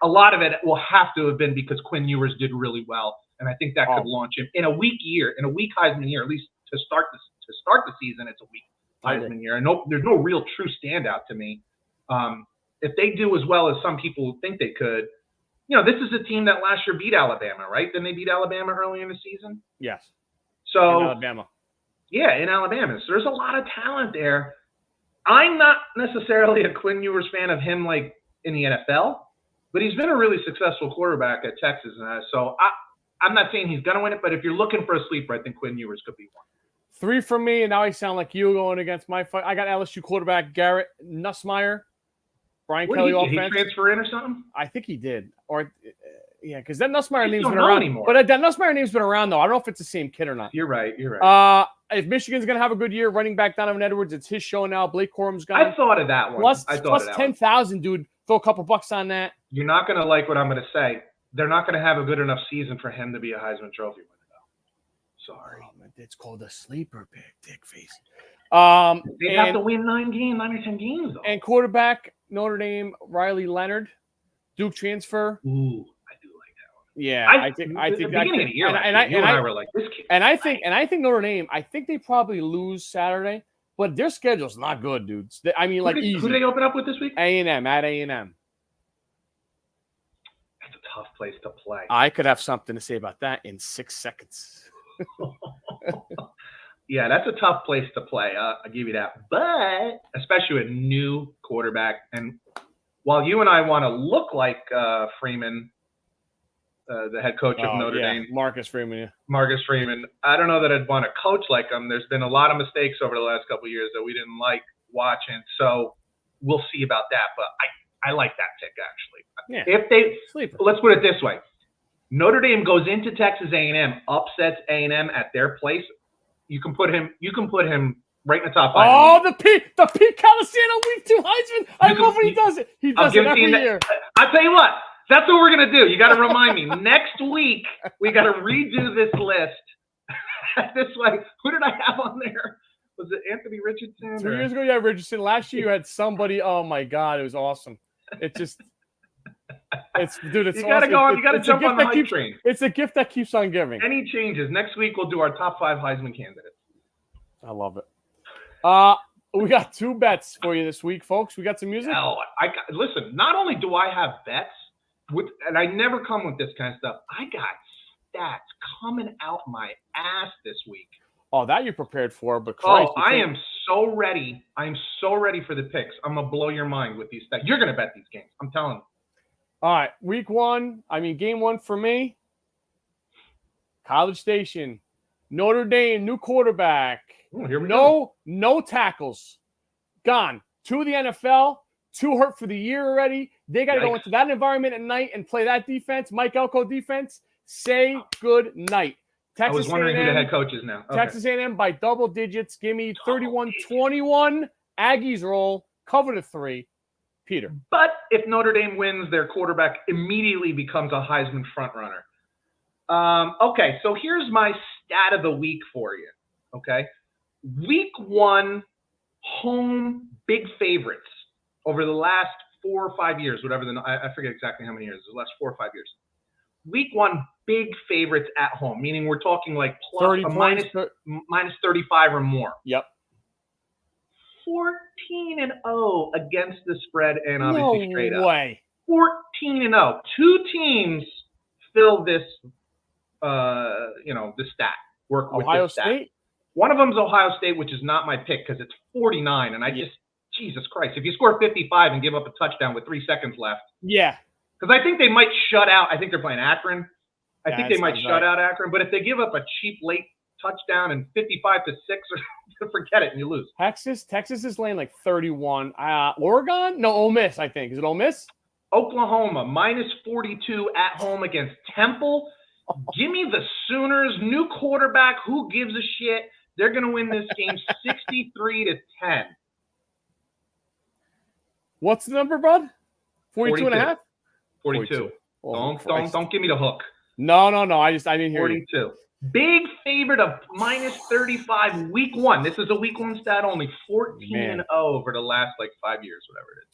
S2: A lot of it will have to have been because Quinn Ewers did really well, and I think that could launch him in a weak Heisman year, at least to start the season. It's a weak Heisman year. There's no real true standout to me. If they do as well as some people think they could, this is a team that last year beat Alabama, right? Didn't they beat Alabama early in the season?
S1: Yes.
S2: So
S1: in Alabama.
S2: Yeah, in Alabama. So there's a lot of talent there. I'm not necessarily a Quinn Ewers fan of him like in the NFL, but he's been a really successful quarterback at Texas. So I'm not saying he's going to win it, but if you're looking for a sleeper, I think Quinn Ewers could be one.
S1: 3 for me, and now I sound like you going against my fight. I got LSU quarterback Garrett Nussmeier. Brian Kelly offense.
S2: Did he transfer in or something?
S1: I think he did. Or because that Nussmeier name's been around anymore. But that Nussmeier name's been around though. I don't know if it's the same kid or not.
S2: You're right.
S1: If Michigan's gonna have a good year, running back Donovan Edwards, it's his show now. Blake Corum's gone.
S2: I thought of that one.
S1: Plus 10,000, dude. Throw a couple bucks on that.
S2: You're not gonna like what I'm gonna say. They're not gonna have a good enough season for him to be a Heisman Trophy winner, though. Sorry.
S1: It's called a sleeper pick, dick face.
S2: They have to win 9 or 10 games, though.
S1: And quarterback Notre Dame Riley Leonard, Duke transfer.
S2: Ooh, I do like that one.
S1: Yeah, I think
S2: the beginning of the year, and I were like, this kid.
S1: And I think Notre Dame. I think they probably lose Saturday, but their schedule's not good, dudes. I mean, easy.
S2: Who do they open up with this week?
S1: A&M at A&M.
S2: That's a tough place to play.
S1: I could have something to say about that in 6 seconds.
S2: Yeah, that's a tough place to play. I'll give you that. But especially a new quarterback. And while you and I want to look like Freeman, the head coach of Notre Dame.
S1: Marcus Freeman,
S2: I don't know that I'd want to coach like him. There's been a lot of mistakes over the last couple of years that we didn't like watching. So we'll see about that. But I like that pick, actually.
S1: Yeah.
S2: Let's put it this way. Notre Dame goes into Texas A&M, upsets A&M at their place. You can put him right in the top 5.
S1: Oh, the Pete Calisano week 2 Heisman. I love when he does it. He does it every year.
S2: I'll tell you what. That's what we're going to do. You got to remind me. Next week, we got to redo this list. This way. Who did I have on there? Was it Anthony Richardson?
S1: 2 years ago, yeah, Richardson. Last year, you had somebody. Oh, my God. It was awesome. It just It's
S2: you gotta go on. You gotta jump on the hype train.
S1: It's a gift that keeps on giving.
S2: Any changes next week? We'll do our top 5 Heisman candidates.
S1: I love it. We got 2 bets for you this week, folks. We got some music.
S2: Listen. Not only do I have bets, and I never come with this kind of stuff. I got stats coming out my ass this week.
S1: Oh, that you're prepared for, but Christ,
S2: I am so ready. I am so ready for the picks. I'm gonna blow your mind with these stats. You're gonna bet these games. I'm telling you.
S1: All right, game 1 for me. College Station, Notre Dame, new quarterback.
S2: Ooh, here we go.
S1: No tackles, gone. 2 of the NFL, 2 hurt for the year already. They got to go into that environment at night and play that defense, Mike Elko defense. Say good night.
S2: I was wondering who the head coach is now. Okay.
S1: Texas A&M by double digits. Give me 31-21. Aggies roll. Cover the 3. Peter.
S2: But if Notre Dame wins, their quarterback immediately becomes a Heisman frontrunner. Okay, so here's my stat of the week for you. Okay, week 1, home big favorites over the last 4 or 5 years, whatever. I forget exactly how many years. The last 4 or 5 years. Week 1, big favorites at home, meaning we're talking like plus
S1: 30 points,
S2: minus 35 or more.
S1: Yep.
S2: 14-0 against the spread and obviously straight up.
S1: No way.
S2: 14-0. 2 teams fill this, the stat. Work with
S1: Ohio
S2: this stat.
S1: State?
S2: One of them is Ohio State, which is not my pick because it's 49. And Jesus Christ, if you score 55 and give up a touchdown with 3 seconds left.
S1: Yeah.
S2: Because I think they might shut out. I think they're playing Akron. I think they might shut out Akron. But if they give up a cheap late touchdown and 55-6, or forget it and you lose.
S1: Texas is laying like 31. Oregon? No, Ole Miss, I think. Is it Ole Miss?
S2: Oklahoma, minus 42 at home against Temple. Give me the Sooners. New quarterback. Who gives a shit? They're going to win this game 63-10.
S1: What's the number, bud? 42 and a half?
S2: 42. Don't give me the hook.
S1: No. I didn't hear
S2: 42. You. Big favorite of minus 35 week 1. This is a week 1 stat only. 14-0 over the last 5 years, whatever it is.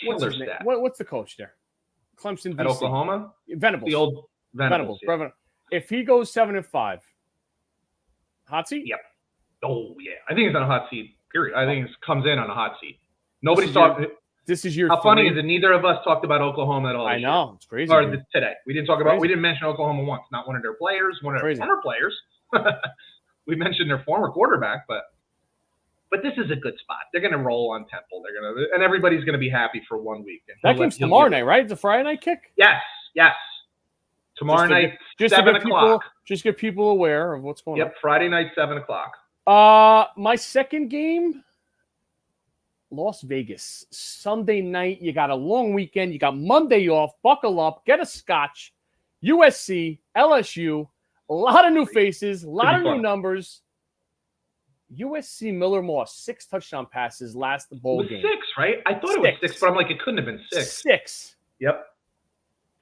S1: What's his name? What's the coach there? Clemson, DC.
S2: At Oklahoma?
S1: Venables.
S2: The old Venables.
S1: Yeah. If he goes 7-5, hot seat?
S2: Yep. Oh, yeah. I think he's on a hot seat, period. I think it comes in on a hot seat. Nobody's talking.
S1: This is your.
S2: How funny is it? Neither of us talked about Oklahoma at all.
S1: I know. It's crazy.
S2: Or today. We didn't mention Oklahoma once. Not one of their players, one of their former players. We mentioned their former quarterback, but this is a good spot. They're going to roll on Temple. And everybody's going to be happy for 1 week.
S1: That game's tomorrow night, right? It's a Friday night kick?
S2: Yes. Tomorrow night, 7 o'clock.
S1: Just get people aware of what's going on.
S2: Yep, Friday night, 7 o'clock.
S1: My second game, Las Vegas. Sunday night, you got a long weekend. You got Monday off. Buckle up. Get a scotch. USC, LSU, a lot of new faces, a lot of new numbers. USC Miller Moss, 6 touchdown passes last bowl game.
S2: 6, right? I thought it was 6, but I'm like, it couldn't have been 6.
S1: 6.
S2: Yep.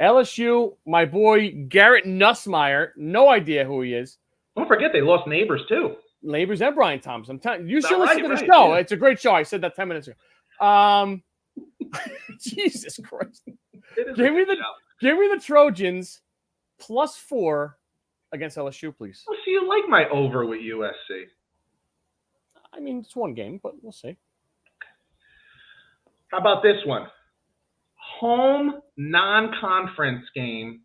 S1: LSU, my boy Garrett Nussmeier, no idea who he is.
S2: Don't forget they lost Neighbors too.
S1: Neighbors and Brian Thompson. I'm telling you, should listen to the show. Yeah. It's a great show. I said that 10 minutes ago. Jesus Christ. Give me the Trojans +4 against LSU, please.
S2: Well, see, you like my over with USC.
S1: I mean, it's 1 game, but we'll see.
S2: How about this one? Home non-conference game,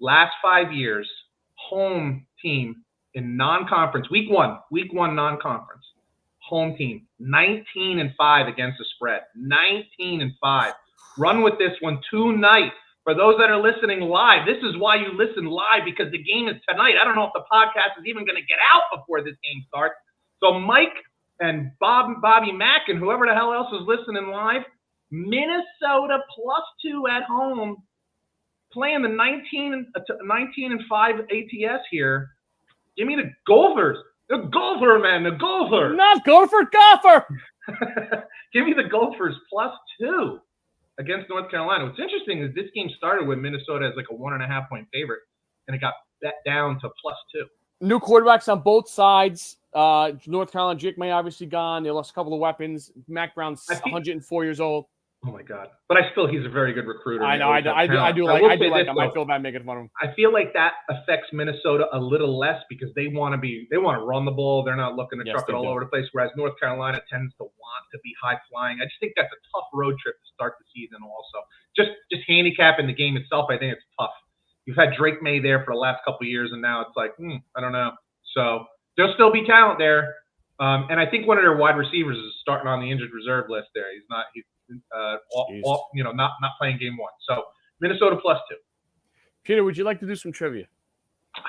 S2: last 5 years, home team in non-conference, week one non-conference, home team, 19-5 against the spread, 19-5. Run with this one tonight. For those that are listening live, this is why you listen live, because the game is tonight. I don't know if the podcast is even going to get out before this game starts. So Mike and Bobby Mack and whoever the hell else is listening live, Minnesota +2 at home, playing the 19-5 ATS here. Give me the Gophers. The Gopher, man. The Gopher.
S1: Not Gopher.
S2: Give me the Gophers +2 against North Carolina. What's interesting is this game started with Minnesota as like a 1.5-point favorite, and it got bet down to +2.
S1: New quarterbacks on both sides. North Carolina, Jake May obviously gone. They lost a couple of weapons. Mac Brown's 104 years old.
S2: Oh my God! But he's a very good recruiter.
S1: I know. I do like him. I feel bad making fun of him.
S2: I feel like that affects Minnesota a little less because they want to run the ball. They're not looking to truck it all over the place. Whereas North Carolina tends to want to be high flying. I just think that's a tough road trip to start the season. Also, just handicapping the game itself, I think it's tough. You've had Drake May there for the last couple of years, and now it's like, I don't know. So there'll still be talent there, and I think one of their wide receivers is starting on the injured reserve list. There, he's not playing game one. So Minnesota +2.
S1: Peter, would you like to do some trivia?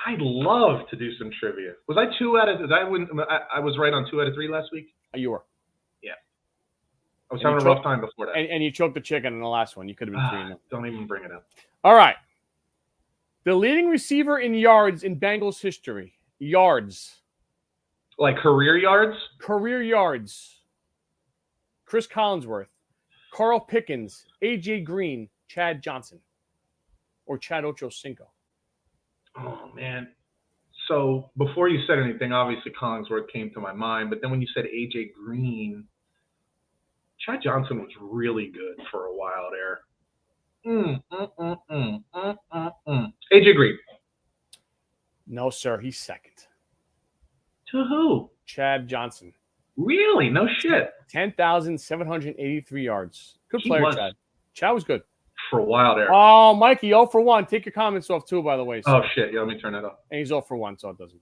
S2: I'd love to do some trivia. Was I 2 out of? I was right on 2 out of 3 last week.
S1: You were.
S2: Yeah. I was having a rough time before that.
S1: And you choked the chicken in the last one. You could have been 3-0.
S2: Don't even bring it up.
S1: All right. The leading receiver in yards in Bengals history. Yards.
S2: Like career yards?
S1: Career yards. Chris Collinsworth, Carl Pickens, A.J. Green, Chad Johnson, or Chad Ochocinco.
S2: Oh, man. So before you said anything, obviously Collinsworth came to my mind. But then when you said A.J. Green, Chad Johnson was really good for a while there. A.J. Green.
S1: No, sir. He's second.
S2: To who?
S1: Chad Johnson.
S2: Really? No shit.
S1: 10,783 yards. Good player, Chad. Chad was good.
S2: For a while there.
S1: Oh, Mikey, 0 for 1. Take your comments off, too, by the way. So.
S2: Oh, shit. Yeah, let me turn that off.
S1: And he's 0 for 1, so it doesn't.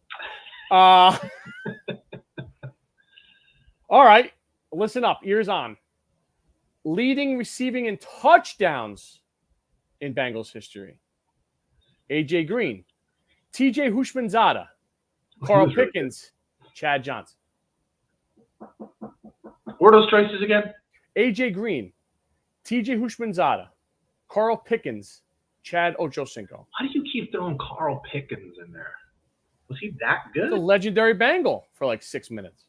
S1: All right. Listen up. Ears on. Leading receiving in touchdowns in Bengals history. A.J. Green. T.J. Hushmanzada. Carl Pickens. Really Chad Johnson.
S2: What are those choices again?
S1: A.J. Green. T.J. Hushmanzada. Carl Pickens. Chad Ochocinco.
S2: Why do you keep throwing Carl Pickens in there? Was he that good?
S1: He's a legendary Bengal for like 6 minutes.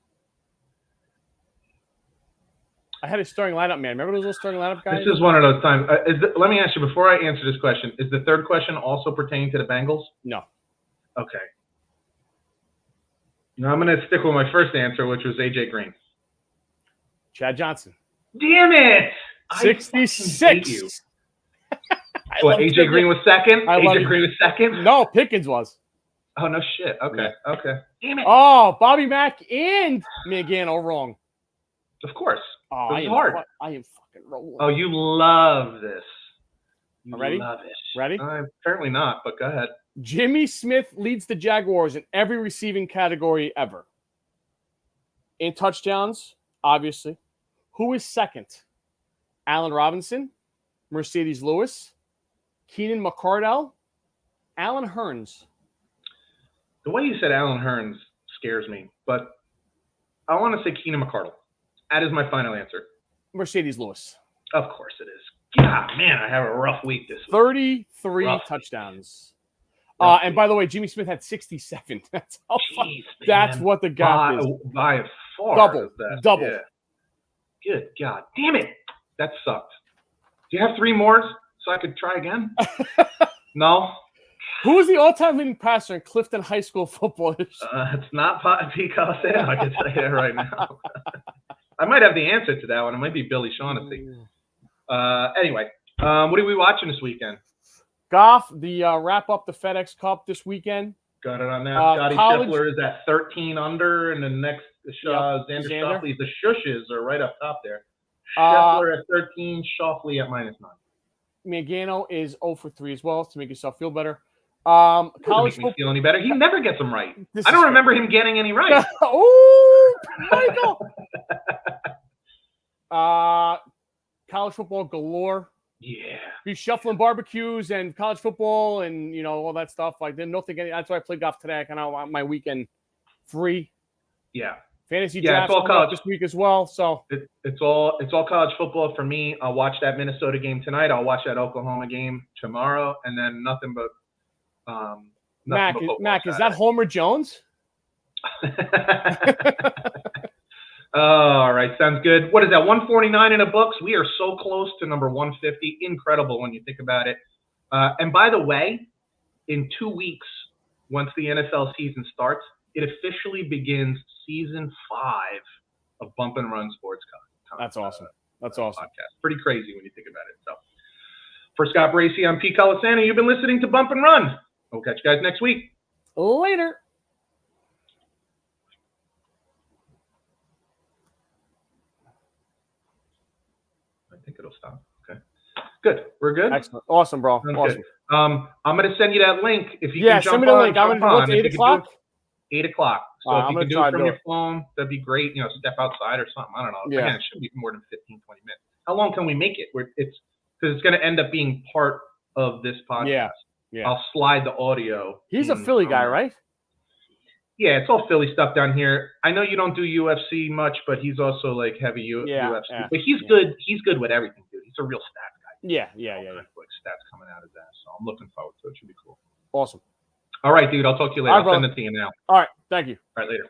S1: I had a starting lineup, man. Remember those little starting lineup guys?
S2: This is one of those times. Let me ask you, before I answer this question, is the third question also pertaining to the Bengals?
S1: No.
S2: Okay. Now I'm going to stick with my first answer, which was A.J. Green.
S1: Chad Johnson.
S2: Damn it!
S1: 66.
S2: What, A.J. Green was second? A.J. Green was second?
S1: No, Pickens was.
S2: Oh, no shit. Okay. Yeah. Okay. Damn it.
S1: Oh, Bobby Mack and me again, all wrong.
S2: Of course.
S1: Oh,
S2: it was hard.
S1: I am fucking rolling.
S2: Oh, you love this. You
S1: ready?
S2: Love it.
S1: Ready?
S2: Apparently not, but go ahead.
S1: Jimmy Smith leads the Jaguars in every receiving category ever. In touchdowns, obviously. Who is second? Allen Robinson, Mercedes Lewis, Keenan McCardell, Allen Hurns.
S2: The way you said Allen Hurns scares me, but I want to say Keenan McCardell. That is my final answer.
S1: Mercedes Lewis.
S2: Of course it is. God, man, I have a rough week this week.
S1: 33 touchdowns. And by the way, Jimmy Smith had 67. That's how that's what the gap is.
S2: By far.
S1: Double.
S2: Yeah. Good God. Damn it. That sucked. Do you have 3 more so I could try again? No?
S1: Who was the all-time leading passer in Clifton High School football?
S2: It's not Pete Coliseum, I can tell you that right now. I might have the answer to that one. It might be Billy Shaughnessy. Anyway, what are we watching this weekend?
S1: Golf, the wrap up the FedEx Cup this weekend.
S2: Got it on that. Scotty Scheffler is at 13 under, and the next Xander Schauffele. The Shushes are right up top there. Scheffler at 13, Schauffele at -9.
S1: Mangano is 0 for 3 as well, to make yourself feel better.
S2: College football. Feel any better? He never gets them right. I don't remember him getting any right.
S1: Oh, Michael! College football galore.
S2: Yeah.
S1: Be shuffling barbecues and college football and all that stuff. Like then nothing. That's why I played golf today. I kind of want my weekend free.
S2: Yeah.
S1: Fantasy draft this week as well. So
S2: it's all college football for me. I'll watch that Minnesota game tonight. I'll watch that Oklahoma game tomorrow, and then nothing but
S1: Mac, is that Homer Jones?
S2: All right, sounds good. What is that, 149 in the books? We are so close to number 150. Incredible when you think about it. And by the way, in 2 weeks, once the NFL season starts, it officially begins season 5 of Bump and Run Sports.
S1: That's awesome. That's awesome.
S2: Podcast. Pretty crazy when you think about it. So, for Scott Bracey, I'm Pete Colasano. You've been listening to Bump and Run. We'll catch you guys next week.
S1: Later.
S2: I think it'll stop. Okay. Good. We're good?
S1: Excellent. Awesome, bro. Awesome.
S2: Good. I'm going to send you that link. If you can jump
S1: send me the link.
S2: on.
S1: What's 8 o'clock?
S2: 8 o'clock. So if you can do it from your phone, that'd be great. Step outside or something. I don't know.
S1: Yeah.
S2: Again, it shouldn't be more than 15, 20 minutes. How long can we make it? Because it's going to end up being part of this podcast.
S1: Yeah.
S2: I'll slide the audio.
S1: He's a Philly guy, right?
S2: Yeah, it's all Philly stuff down here. I know you don't do UFC much, but he's also like heavy UFC.
S1: Yeah.
S2: But he's good. He's good with everything, dude. He's a real stats guy.
S1: Yeah.
S2: Like stats coming out of that. So I'm looking forward to it. It should be cool.
S1: Awesome.
S2: All right, dude. I'll talk to you later.
S1: All right,
S2: I'll send it to you now.
S1: All right. Thank you.
S2: All right, later.